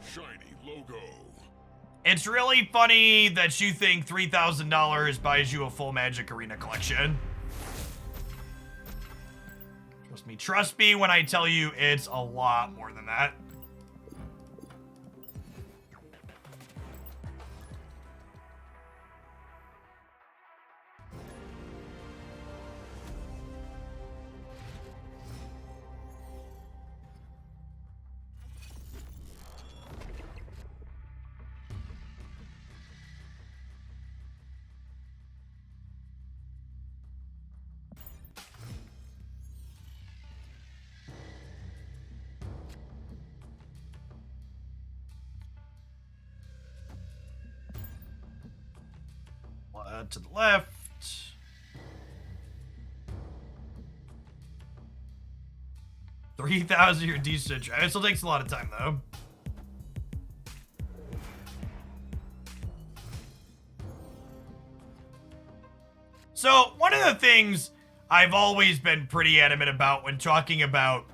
Shiny logo. It's really funny that you think $3,000 buys you a full Magic Arena collection. Trust me when I tell you it's a lot more than that. To the left. $3,000 your decent. It still takes a lot of time though. So one of the things I've always been pretty adamant about when talking about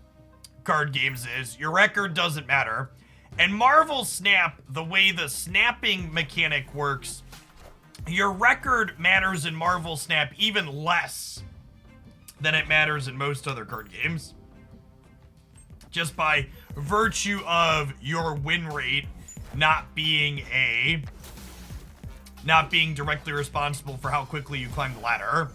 card games is your record doesn't matter. And Marvel Snap, the way the snapping mechanic works, your record matters in Marvel Snap even less than it matters in most other card games. Just by virtue of your win rate not being directly responsible for how quickly you climb the ladder.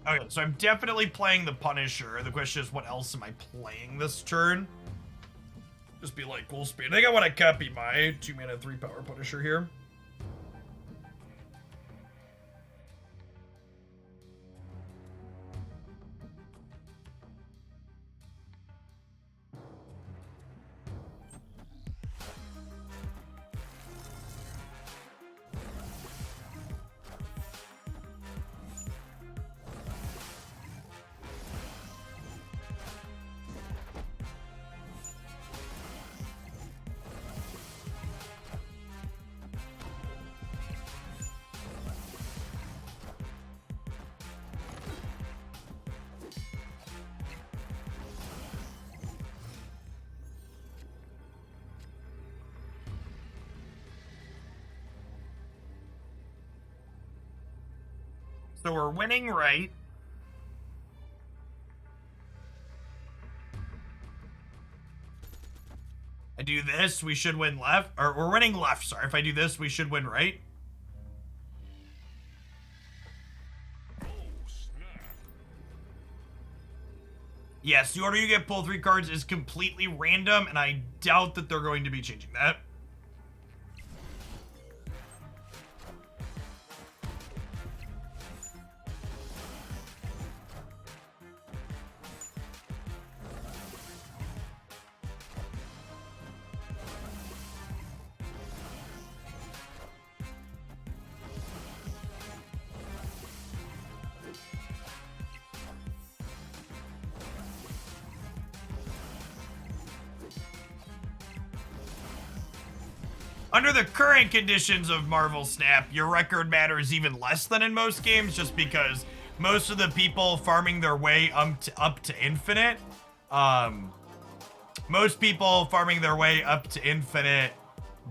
Okay, so I'm definitely playing the Punisher. The question is, what else am I playing this turn? Just be like, cool speed. I think I want to copy my 2 mana 3 power Punisher here. So we're winning right. I do this, we should win left. Or we're winning left, sorry. If I do this, we should win right. Yes, the order you get pull 3 cards is completely random, and I doubt that they're going to be changing that. Under the current conditions of Marvel Snap, your record matters even less than in most games, just because most of the people farming their way up to infinite, most people farming their way up to infinite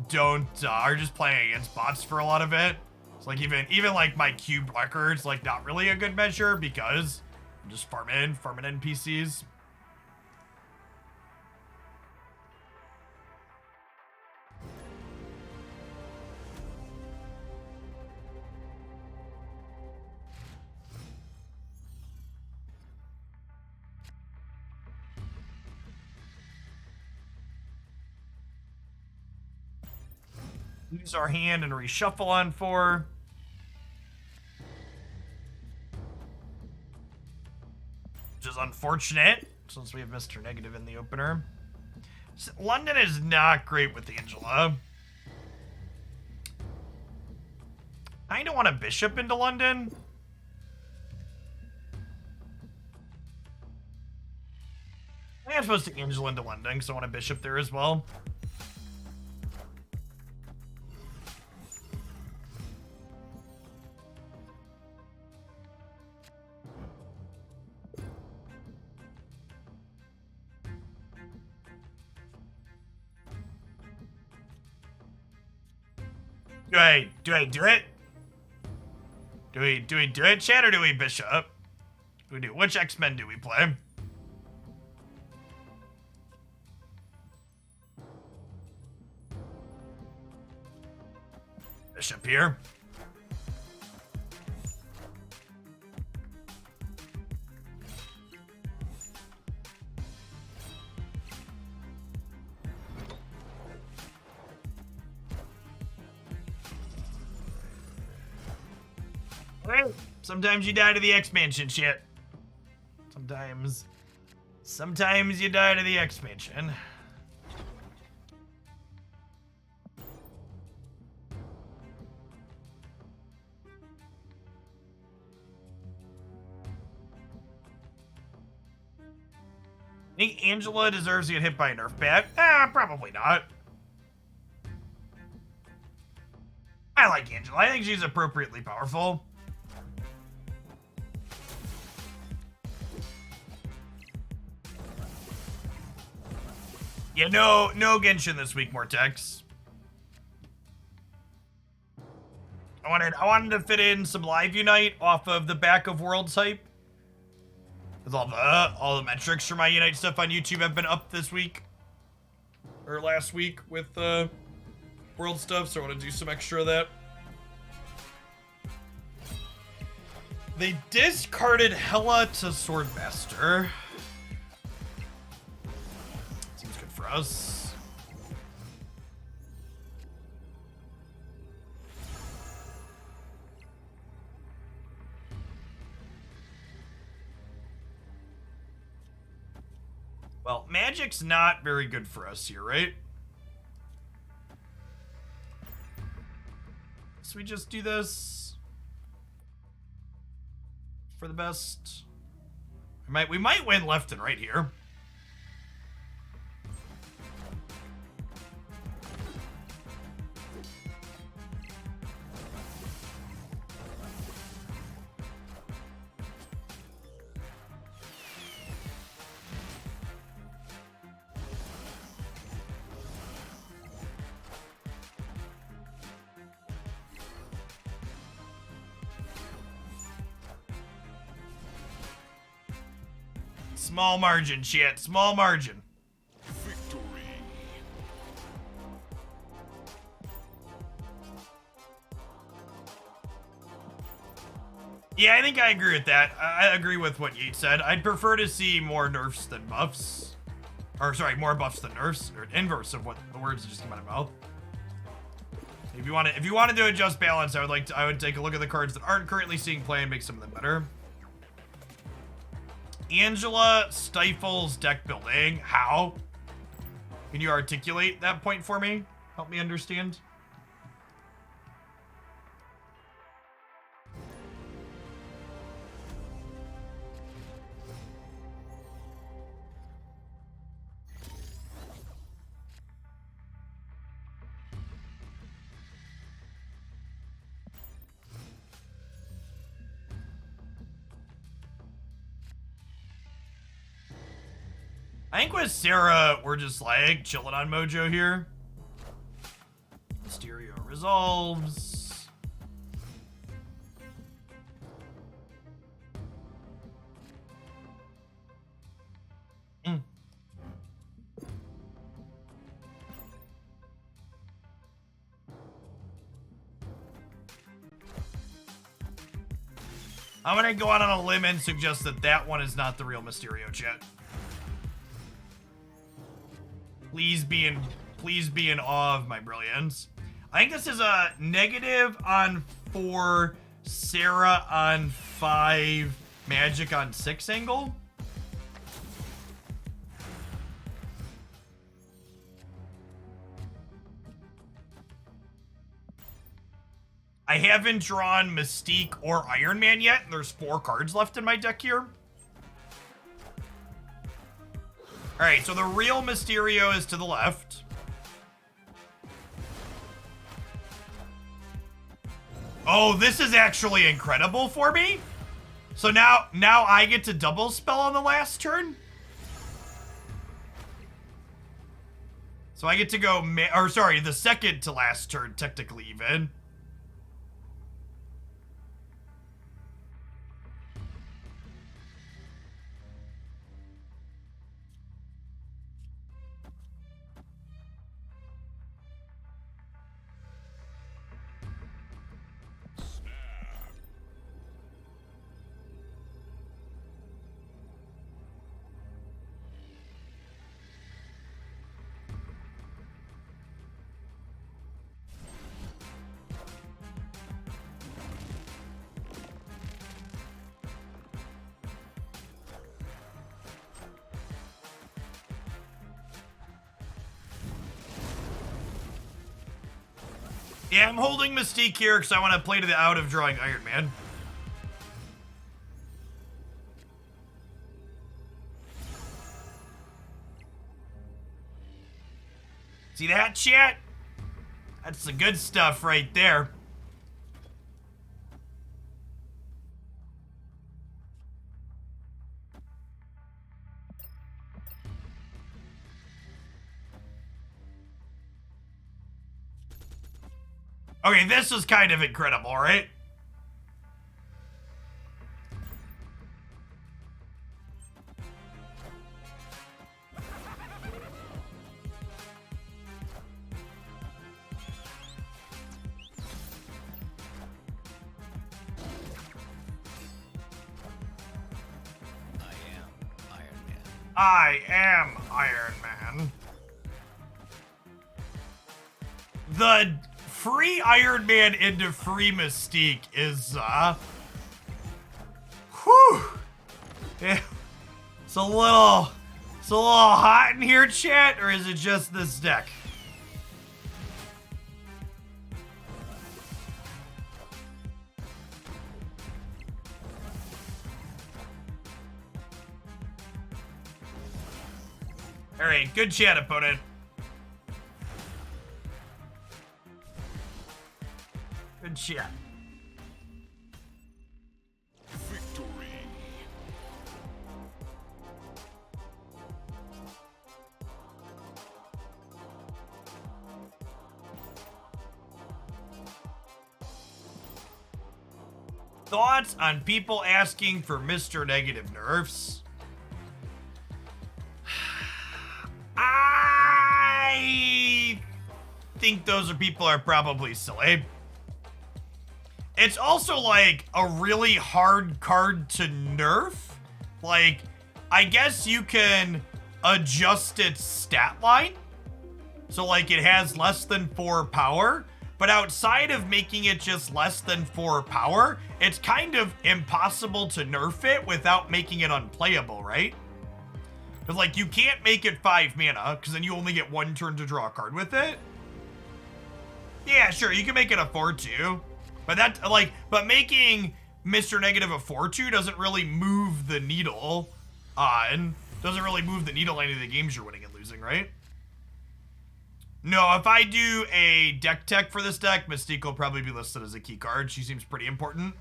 don't are just playing against bots for a lot of it. It's like even like my cube record's like not really a good measure because I'm just farming NPCs. Use our hand and reshuffle on 4. Which is unfortunate, since we have Mr. Negative in the opener. London is not great with Angela. I don't want a bishop into London. I am supposed to Angela into London because I want a bishop there as well. Do I do it? Do we do it, chat, or do we bishop? Do we do which X-Men do we play? Bishop here. Sometimes you die to the expansion shit. Sometimes you die to the expansion. Think Angela deserves to get hit by a Nerf bat? Probably not. I like Angela. I think she's appropriately powerful. Yeah, no Genshin this week, Mortex. I wanted to fit in some Live Unite off of the back of Worlds hype. Because all the metrics for my Unite stuff on YouTube have been up this week. Or last week with World stuff, so I want to do some extra of that. They discarded Hela to Swordmaster. Seems good for us. Well, magic's not very good for us here, right? So we just do this for the best. We might win left and right here. Small margin, chat. Small margin. Victory. Yeah, I think I agree with that. I agree with what Yates said. I'd prefer to see more nerfs than buffs. Or, sorry, more buffs than nerfs. Or inverse of what the words that just came out of my mouth. If you want to adjust balance, I would take a look at the cards that aren't currently seeing play and make some of them better. Angela stifles deck building. How? Can you articulate that point for me? Help me understand. I think with Sarah, we're just like chilling on Mojo here. Mysterio resolves. I'm gonna go out on a limb and suggest that that one is not the real Mysterio, chat. Please be in awe of my brilliance. I think this is a negative on 4, Sarah on 5, Magic on 6 angle. I haven't drawn Mystique or Iron Man yet, and there's 4 cards left in my deck here. Alright, so the real Mysterio is to the left. Oh, this is actually incredible for me. So now I get to double spell on the last turn. So I get to go, the second to last turn, technically even. Yeah, I'm holding Mystique here because I want to play to the out of drawing Iron Man. See that, chat? That's the good stuff right there. Okay, this was kind of incredible, right? I am Iron Man. The free Iron Man into free Mystique is, whew. Yeah. It's a little hot in here, chat, or is it just this deck? All right, good chat, opponent. Good chat. Victory. Thoughts on people asking for Mr. Negative nerfs? I think those people are probably silly. It's also like a really hard card to nerf. Like, I guess you can adjust its stat line. So like it has less than 4 power, but outside of making it just less than 4 power, it's kind of impossible to nerf it without making it unplayable, right? Because like you can't make it 5 mana, because then you only get 1 turn to draw a card with it. Yeah, sure, you can make it a 4/2. But that, like, but making Mr. Negative a 4/2 doesn't really move the needle doesn't really move the needle any of the games you're winning and losing, right? No, if I do a deck tech for this deck, Mystique will probably be listed as a key card. She seems pretty important.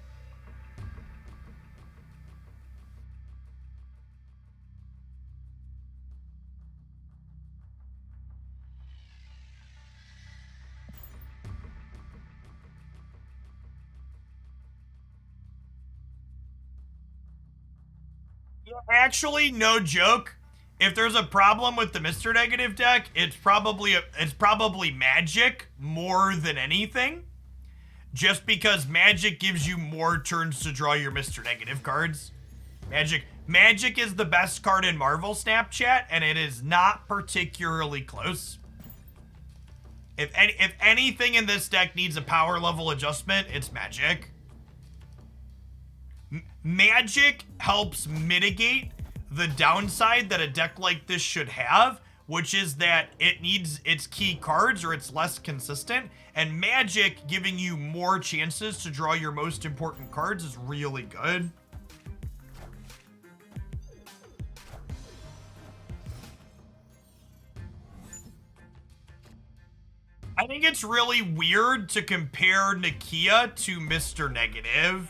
Actually, no joke. If there's a problem with the Mr. Negative deck, it's probably Magic more than anything. Just because Magic gives you more turns to draw your Mr. Negative cards. Magic is the best card in Marvel Snapchat, and it is not particularly close. If anything in this deck needs a power level adjustment, it's Magic. Magic helps mitigate the downside that a deck like this should have, which is that it needs its key cards or it's less consistent, and Magic giving you more chances to draw your most important cards is really good. I think it's really weird to compare Nakia to Mr. Negative.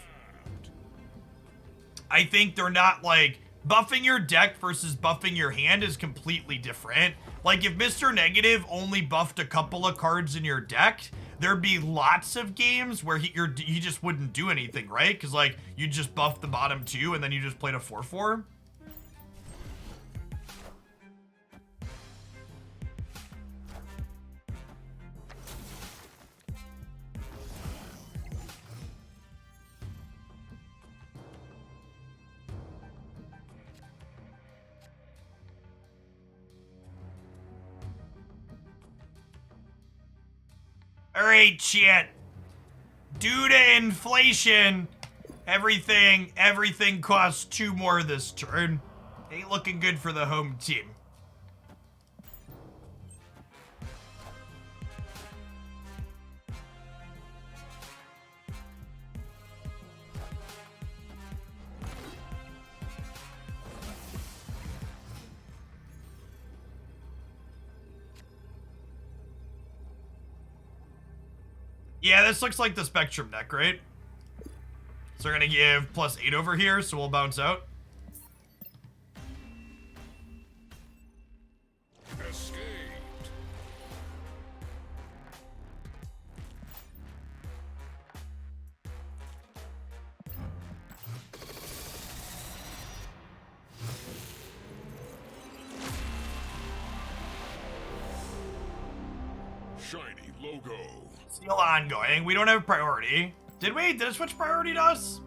I think they're not like, buffing your deck versus buffing your hand is completely different. Like if Mr. Negative only buffed a couple of cards in your deck, there'd be lots of games where he just wouldn't do anything, right? Because like you just buff the bottom 2 and then you just played a 4/4. All right, chat. Due to inflation, everything costs 2 more this turn. Ain't looking good for the home team. Yeah, this looks like the Spectrum deck, right? So we're gonna give +8 over here, so we'll bounce out. Escaped. Shiny logo. Still ongoing. We don't have priority. Did we? Did it switch priority to us?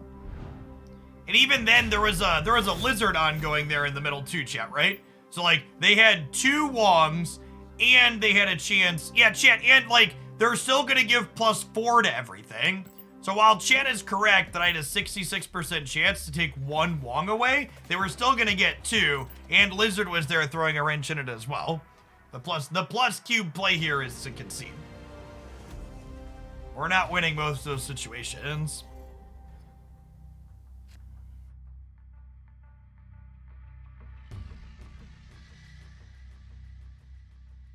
And even then, there was a lizard ongoing there in the middle too, chat, right? So like they had 2 Wongs, and they had a chance. Yeah, chat, and like they're still gonna give +4 to everything. So while chat is correct that I had a 66% chance to take 1 Wong away, they were still gonna get 2, and lizard was there throwing a wrench in it as well. The plus cube play here is to concede. We're not winning most of those situations.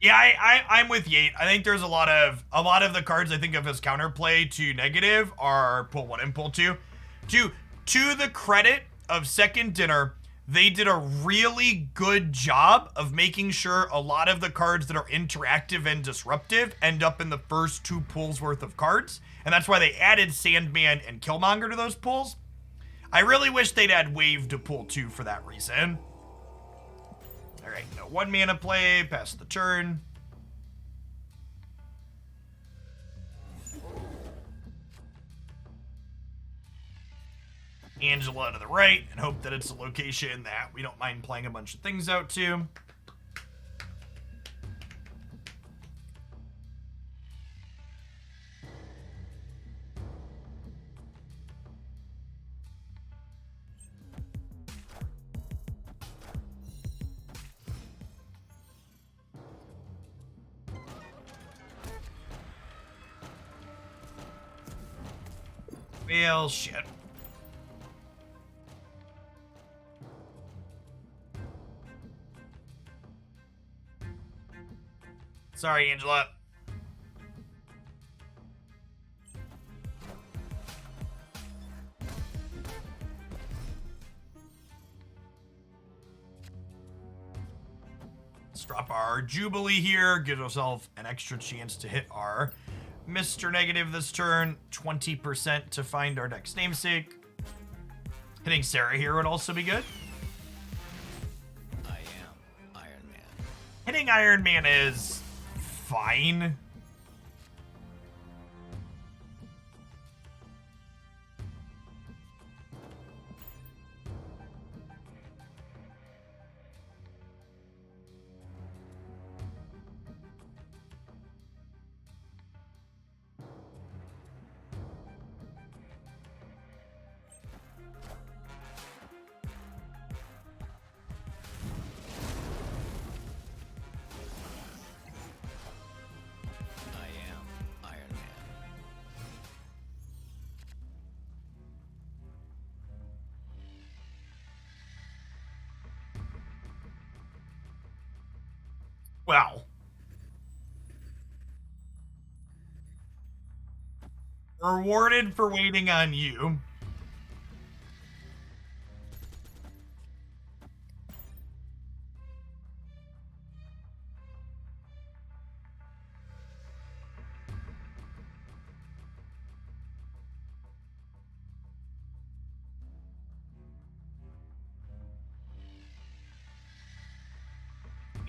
Yeah, I'm with Yate. I think there's a lot of the cards I think of as counterplay to negative are pull 1 and pull 2. To the credit of Second Dinner, they did a really good job of making sure a lot of the cards that are interactive and disruptive end up in the first 2 pulls worth of cards. And that's why they added Sandman and Killmonger to those pulls. I really wish they'd add Wave to pull 2 for that reason. All right, no 1 mana play, pass the turn. Angela to the right, and hope that it's a location that we don't mind playing a bunch of things out to. Well, shit. Sorry, Angela. Let's drop our Jubilee here, give ourselves an extra chance to hit our Mr. Negative this turn, 20% to find our next namesake. Hitting Sarah here would also be good. I am Iron Man. Hitting Iron Man is fine. I am Iron Man. Well. Rewarded for waiting on you.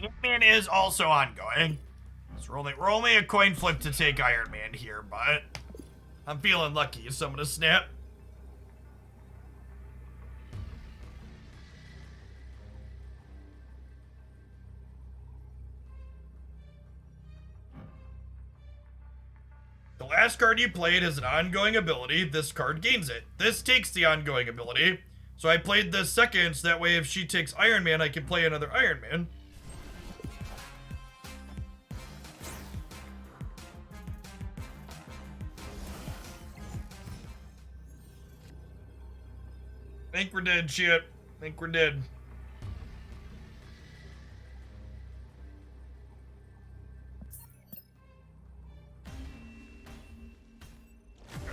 Ant-Man is also ongoing. So we're only a coin flip to take Iron Man here, but I'm feeling lucky, so I'm gonna snap. The last card you played has an ongoing ability. This card gains it. This takes the ongoing ability. So I played this second, so that way if she takes Iron Man, I can play another Iron Man. Think we're dead, shit. Think we're dead.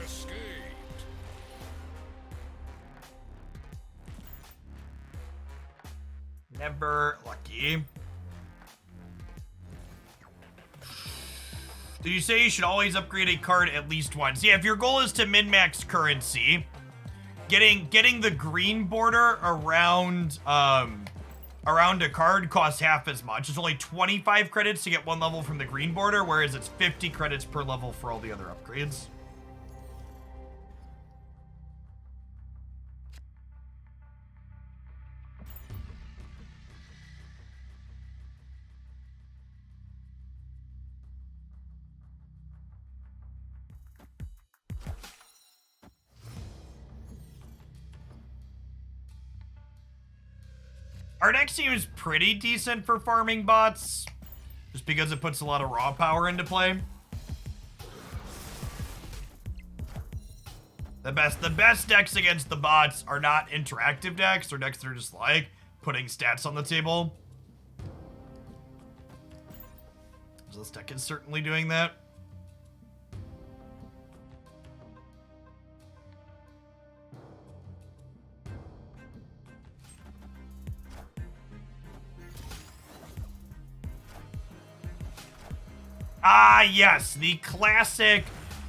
Escaped. Never lucky. Did you say you should always upgrade a card at least once? Yeah, if your goal is to min-max currency, getting the green border around around a card costs half as much. It's only 25 credits to get one level from the green border, whereas it's 50 credits per level for all the other upgrades. Our deck seems pretty decent for farming bots, just because it puts a lot of raw power into play. The best decks against the bots are not interactive decks, or decks that are just like putting stats on the table. So this deck is certainly doing that. Ah, yes, the classic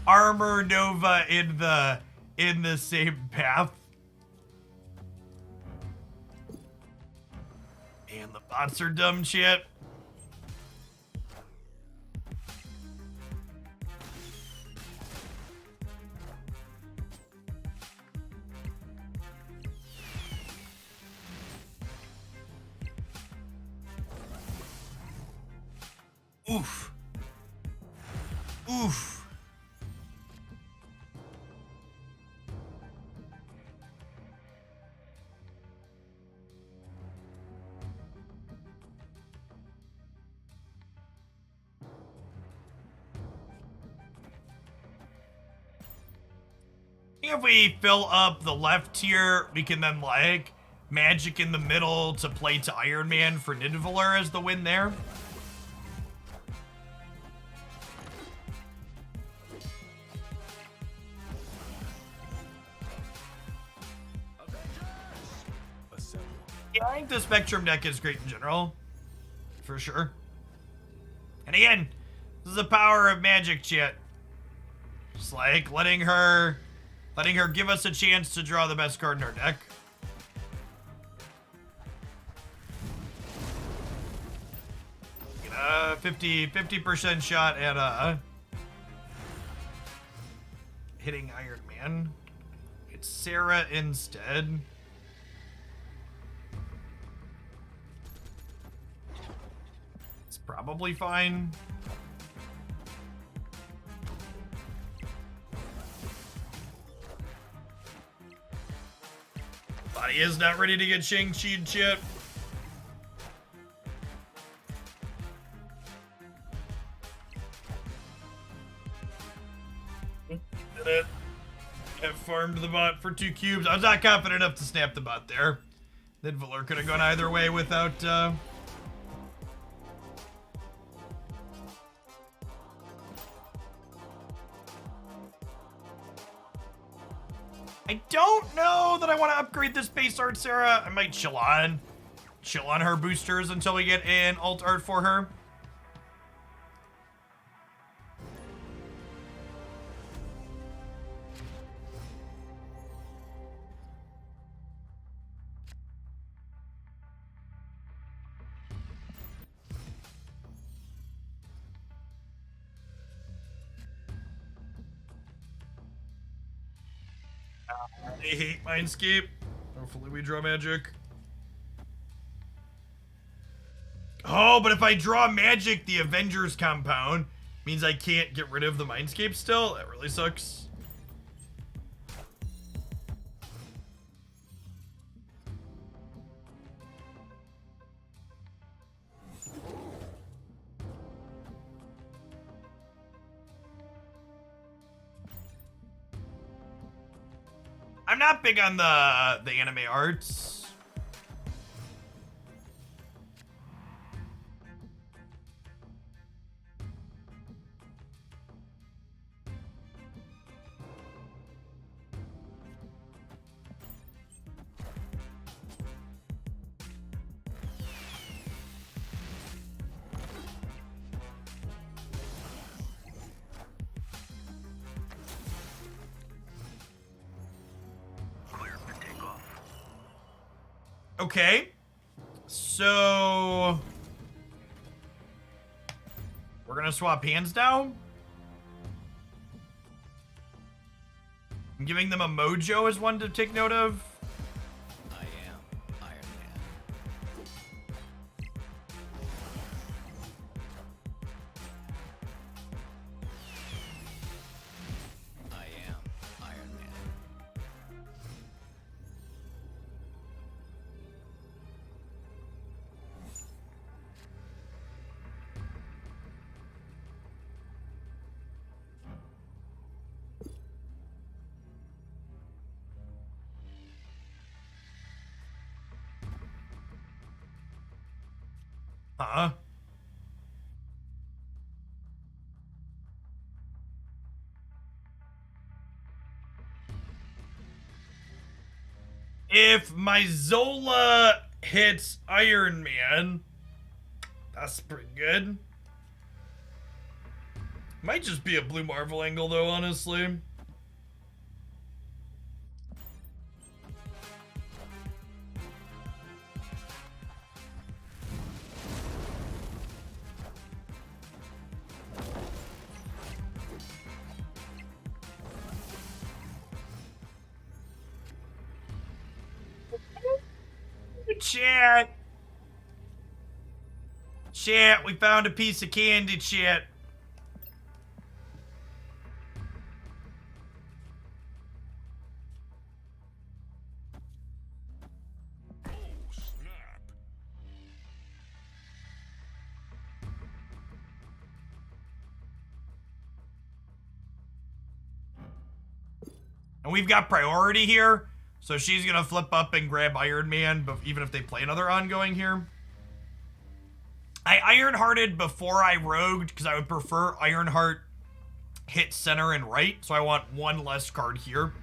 Armor Nova in the same path. Man, the bots are dumb shit. Oof. Oof. If we fill up the left tier, we can then like magic in the middle to play to Iron Man for Nidavellir as the win there. Yeah, I think the Spectrum deck is great in general, for sure. And again, this is the power of magic, chat. Just like letting her give us a chance to draw the best card in our deck. Get a 50% shot at hitting Iron Man. It's Sarah instead. It's probably fine. But he is not ready to get Shang-Chi yet. Did it. Have farmed the bot for 2 cubes. I was not confident enough to snap the bot there. Nidavellir could have gone either way without I don't know that I want to upgrade this base art, Sarah. I might chill on her boosters until we get an alt art for her. I hate Mindscape. Hopefully we draw magic. Oh, but if I draw magic, the Avengers Compound means I can't get rid of the Mindscape still? That really sucks. I'm not big on the anime arts. Okay, so we're gonna swap hands now. I'm giving them a Mojo as one to take note of. I am Iron Man. I am Iron Man. Huh? If my Zola hits Iron Man, that's pretty good. Might just be a blue Marvel angle though, honestly. chat. Chat, we found a piece of candy, chat. Oh, snap. And we've got priority here, so she's gonna flip up and grab Iron Man, but even if they play another ongoing here. I Ironhearted before I rogued, because I would prefer Ironheart hit center and right, so I want one less card here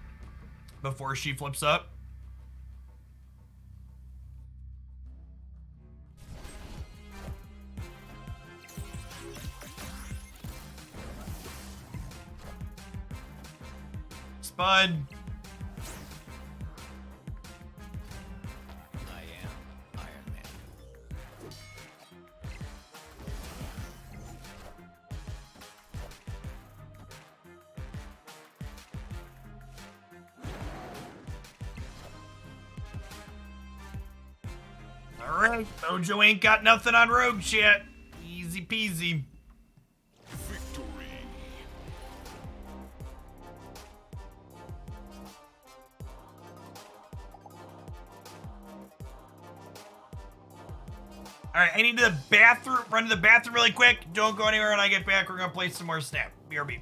before she flips up. Spud. I am Iron Man. Alright, Mojo ain't got nothing on rogue yet. Easy peasy. Victory. Alright, I need to the bathroom, run to the bathroom really quick. Don't go anywhere when I get back. We're gonna play some more Snap. BRB.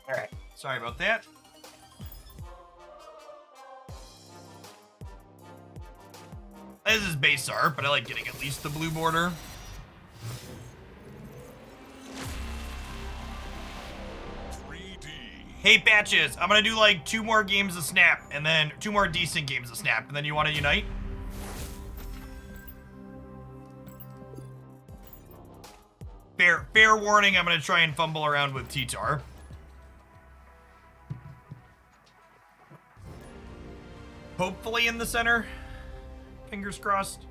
Alright, sorry about that. This is base art, but I like getting at least the blue border. Hey, Batches, I'm gonna do like 2 more games of Snap, and then 2 more decent games of Snap, and then you wanna unite? Fair warning, I'm gonna try and fumble around with T-Tar. Hopefully in the center. Fingers crossed.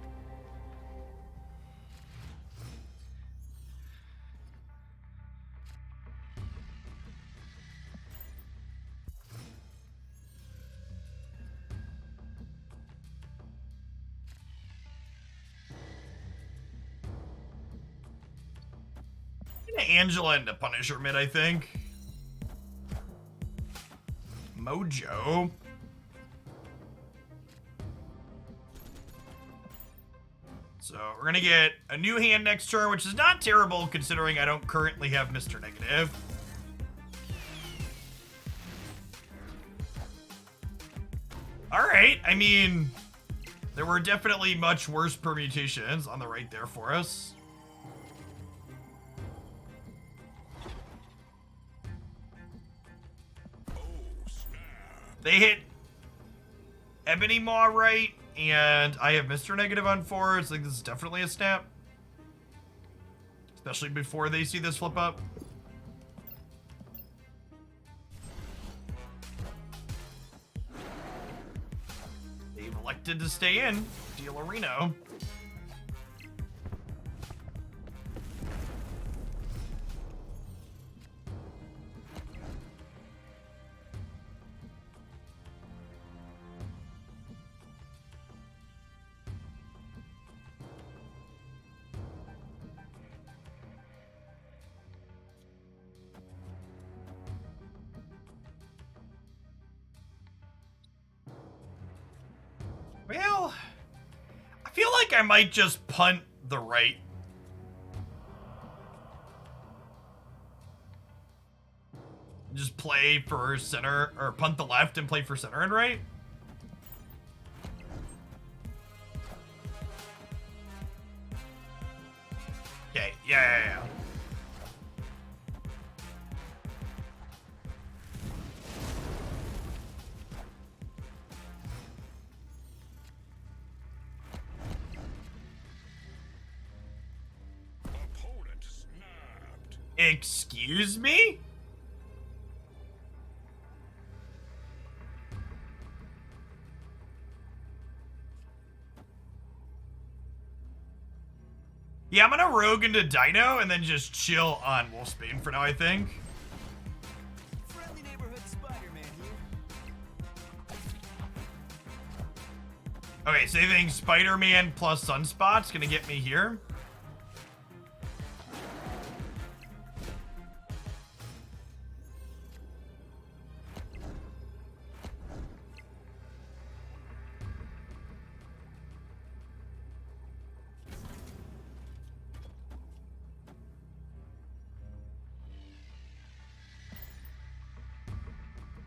Angela into Punisher mid, I think. Mojo. So we're gonna get a new hand next turn, which is not terrible considering I don't currently have Mr. Negative. All right, I mean, there were definitely much worse permutations on the right there for us. They hit Ebony Maw right, and I have Mr. Negative on 4, so I think this is definitely a snap. Especially before they see this flip up. They've elected to stay in. Deal a Reno. Well, I feel like I might just punt the right. Just play for center, or punt the left and play for center and right. Okay, yeah. Opponent snapped. Excuse me? Yeah, I'm gonna rogue into Dino and then just chill on Wolfsbane for now, I think. Friendly neighborhood Spider-Man here. Okay, so you think Spider-Man plus Sunspot's gonna get me here?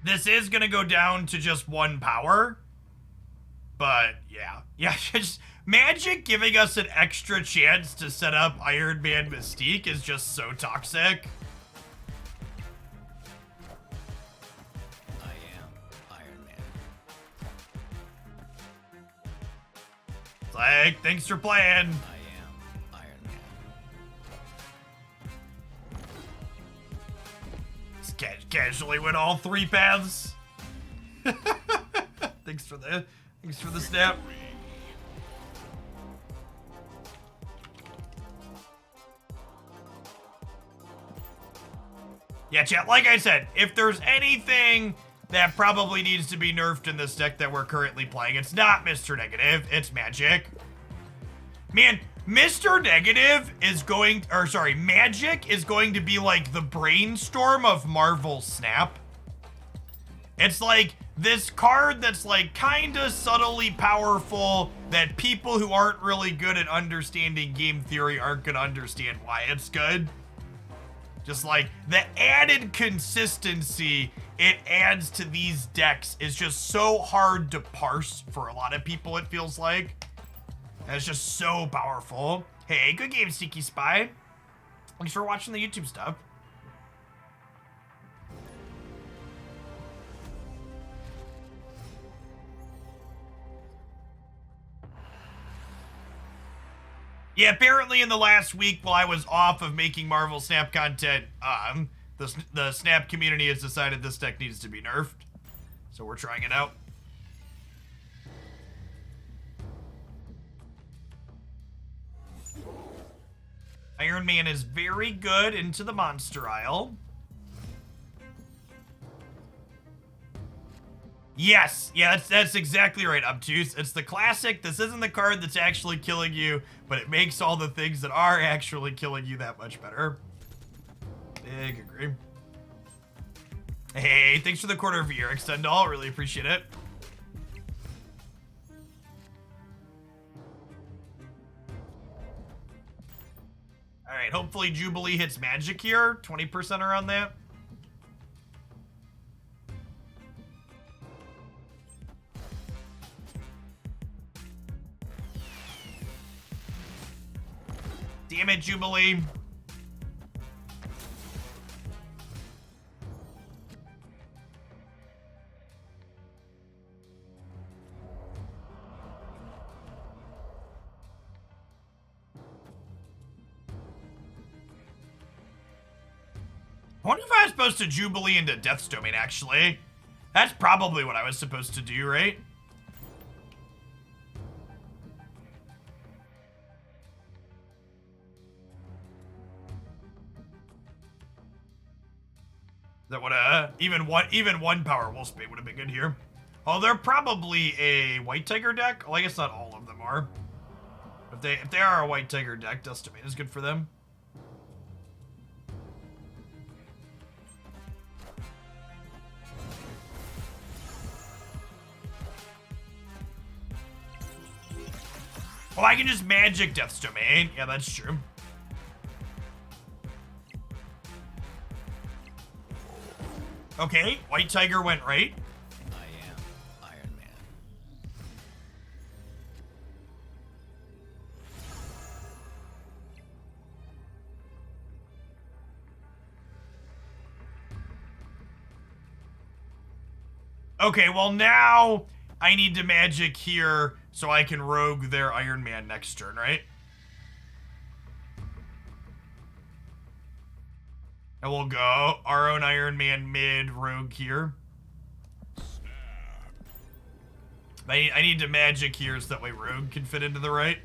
This is gonna go down to just 1 power. But, yeah. Yeah, just Magic giving us an extra chance to set up Iron Man Mystique is just so toxic. I am Iron Man. It's like, thanks for playing. I am Iron Man. Just casually went all 3 paths. Thanks for the snap. Yeah, chat, like I said, if there's anything that probably needs to be nerfed in this deck that we're currently playing, it's not Mr. Negative, it's Magic. Man, Mr. Negative is going, or sorry, Magic is going to be like the brainstorm of Marvel Snap. It's like this card that's like kinda subtly powerful that people who aren't really good at understanding game theory aren't gonna understand why it's good. Just like the added consistency it adds to these decks is just so hard to parse for a lot of people, it feels like. And it's just so powerful. Hey, good game, Sneaky Spy. Thanks for watching the YouTube stuff. Yeah, apparently in the last week while I was off of making Marvel Snap content, the Snap community has decided this deck needs to be nerfed. So we're trying it out. Iron Man is very good into the monster aisle. Yes, yeah, that's exactly right, Obtuse. It's the classic, this isn't the card that's actually killing you, but it makes all the things that are actually killing you that much better. Big agree. Hey, thanks for the quarter of a year, Extendall. Really appreciate it. All right, hopefully Jubilee hits Magic here. 20% around that. Damn it, Jubilee. I wonder if I was supposed to Jubilee into Death's Domain, actually. That's probably what I was supposed to do, right? That would even one power wolf spade would have been good here. Oh, they're probably a white tiger deck. Well, I guess not all of them are. If they are a white tiger deck, Death's Domain is good for them. Oh, I can just magic Death's Domain. Yeah, that's true. Okay, White Tiger went right. I am Iron Man. Okay, well now I need to magic here so I can rogue their Iron Man next turn, right? And we'll go our own Iron Man mid rogue here. I need to magic here so that way rogue can fit into the right.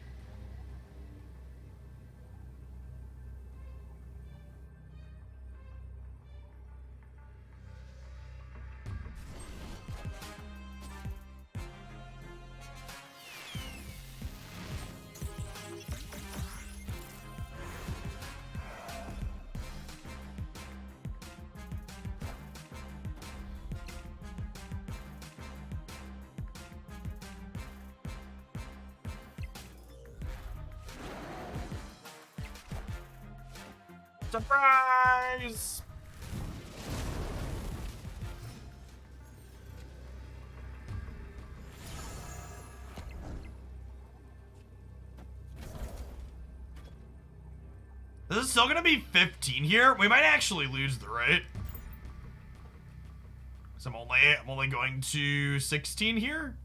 Surprise! This is still gonna be 15 here. We might actually lose the right. So I'm only going to 16 here.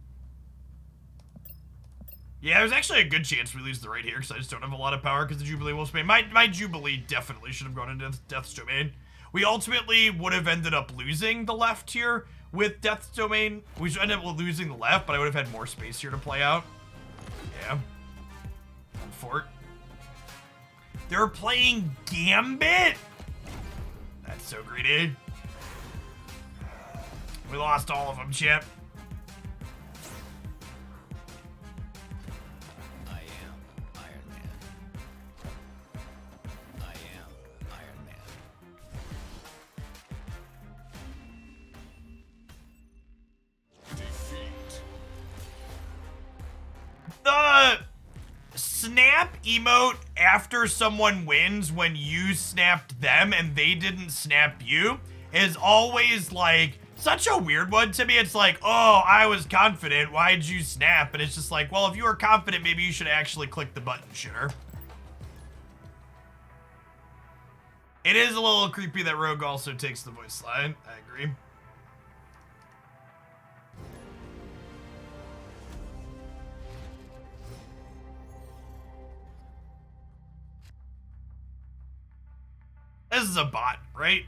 Yeah, there's actually a good chance we lose the right here because I just don't have a lot of power because the Jubilee will spam. My Jubilee definitely should have gone into Death's Domain. We ultimately would have ended up losing the left here with Death's Domain. We should end up losing the left, but I would have had more space here to play out. Yeah. Fort. They're playing Gambit? That's so greedy. We lost all of them, Chip. The snap emote after someone wins when you snapped them and they didn't snap you is always like such a weird one to me. It's like, oh, I was confident, why'd you snap? And it's just like, well, if you were confident, maybe you should actually click the button, shitter. It is a little creepy that Rogue also takes the voice line. I agree. This is a bot, right?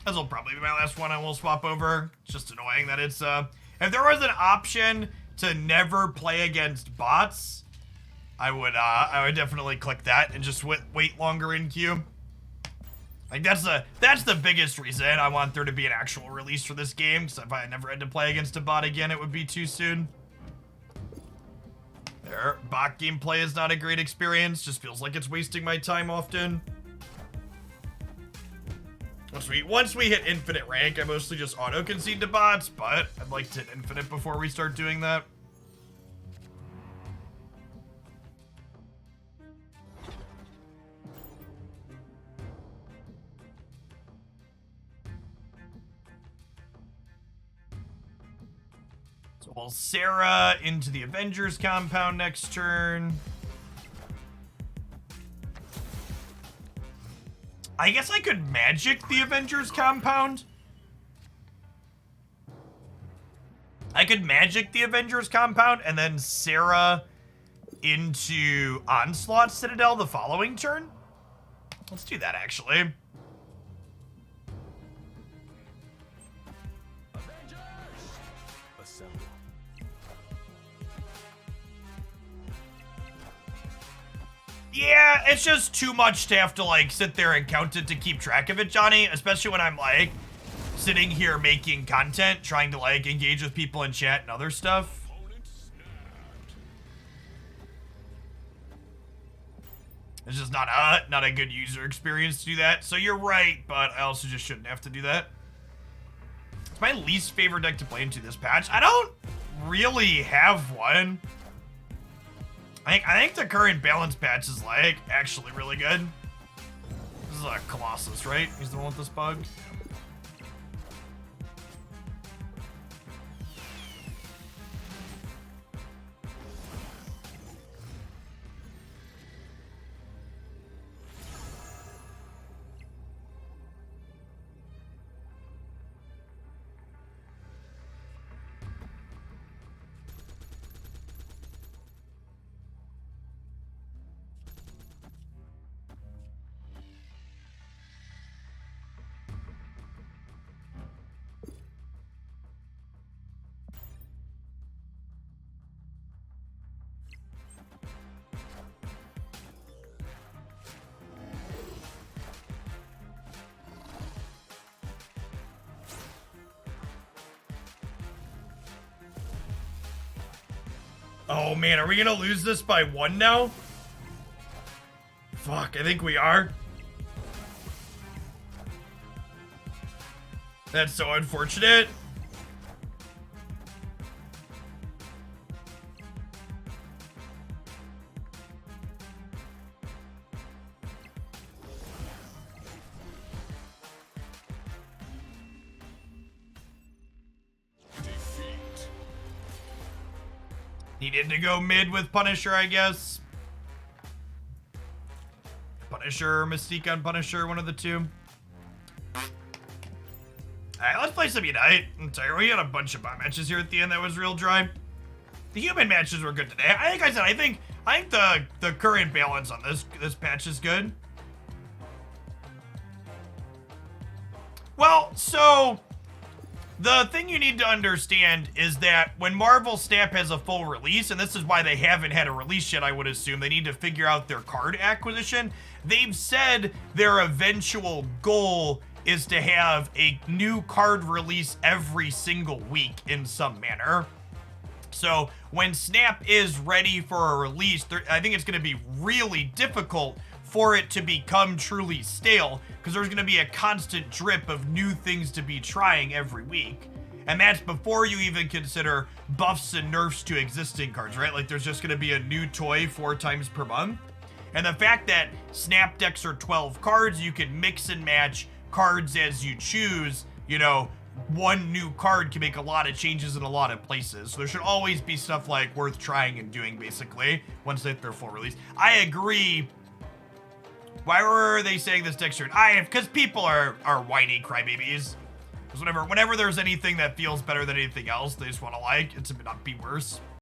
This will probably be my last one I will swap over. It's just annoying that it's, if there was an option to never play against bots, I would definitely click that and just wait longer in queue. Like, that's the biggest reason I want there to be an actual release for this game, because if I never had to play against a bot again, it would be too soon. There, bot gameplay is not a great experience, just feels like it's wasting my time often. Once we hit infinite rank, I mostly just auto-concede to bots, but I'd like to hit infinite before we start doing that. So we'll Sarah into the Avengers Compound next turn. I guess I could magic the Avengers Compound. I could magic the Avengers Compound and then Sarah into Onslaught Citadel the following turn. Let's do that, actually. Assemble. Yeah, it's just too much to have to, like, sit there and count it to keep track of it, Johnny. Especially when I'm, like, sitting here making content, trying to, like, engage with people in chat and other stuff. It's just not a good user experience to do that. So you're right, but I also just shouldn't have to do that. It's my least favorite deck to play into this patch. I don't really have one. I think the current balance patch is, like, actually really good. This is a Colossus, right? He's the one with this bug. Oh man, are we gonna lose this by 1 now? Fuck, I think we are. That's so unfortunate. Needed to go mid with Punisher, I guess. Punisher, Mystique on Punisher, one of the two. Alright, let's play some Unite. I'm tired. We had a bunch of bot matches here at the end that was real dry. The human matches were good today. I think the current balance on this patch is good. Well, so the thing you need to understand is that when Marvel Snap has a full release, and this is why they haven't had a release yet, I would assume, they need to figure out their card acquisition. They've said their eventual goal is to have a new card release every single week in some manner. So when Snap is ready for a release, I think it's going to be really difficult for it to become truly stale, because there's going to be a constant drip of new things to be trying every week. And that's before you even consider buffs and nerfs to existing cards, right? Like, there's just going to be a new toy 4 times per month. And the fact that Snap decks are 12 cards, you can mix and match cards as you choose. You know, one new card can make a lot of changes in a lot of places. So there should always be stuff, like, worth trying and doing, basically, once they hit their full release. I agree. Why were they saying this deck shirt? Because people are whiny crybabies. Because whenever there's anything that feels better than anything else, they just want to like it to not be worse.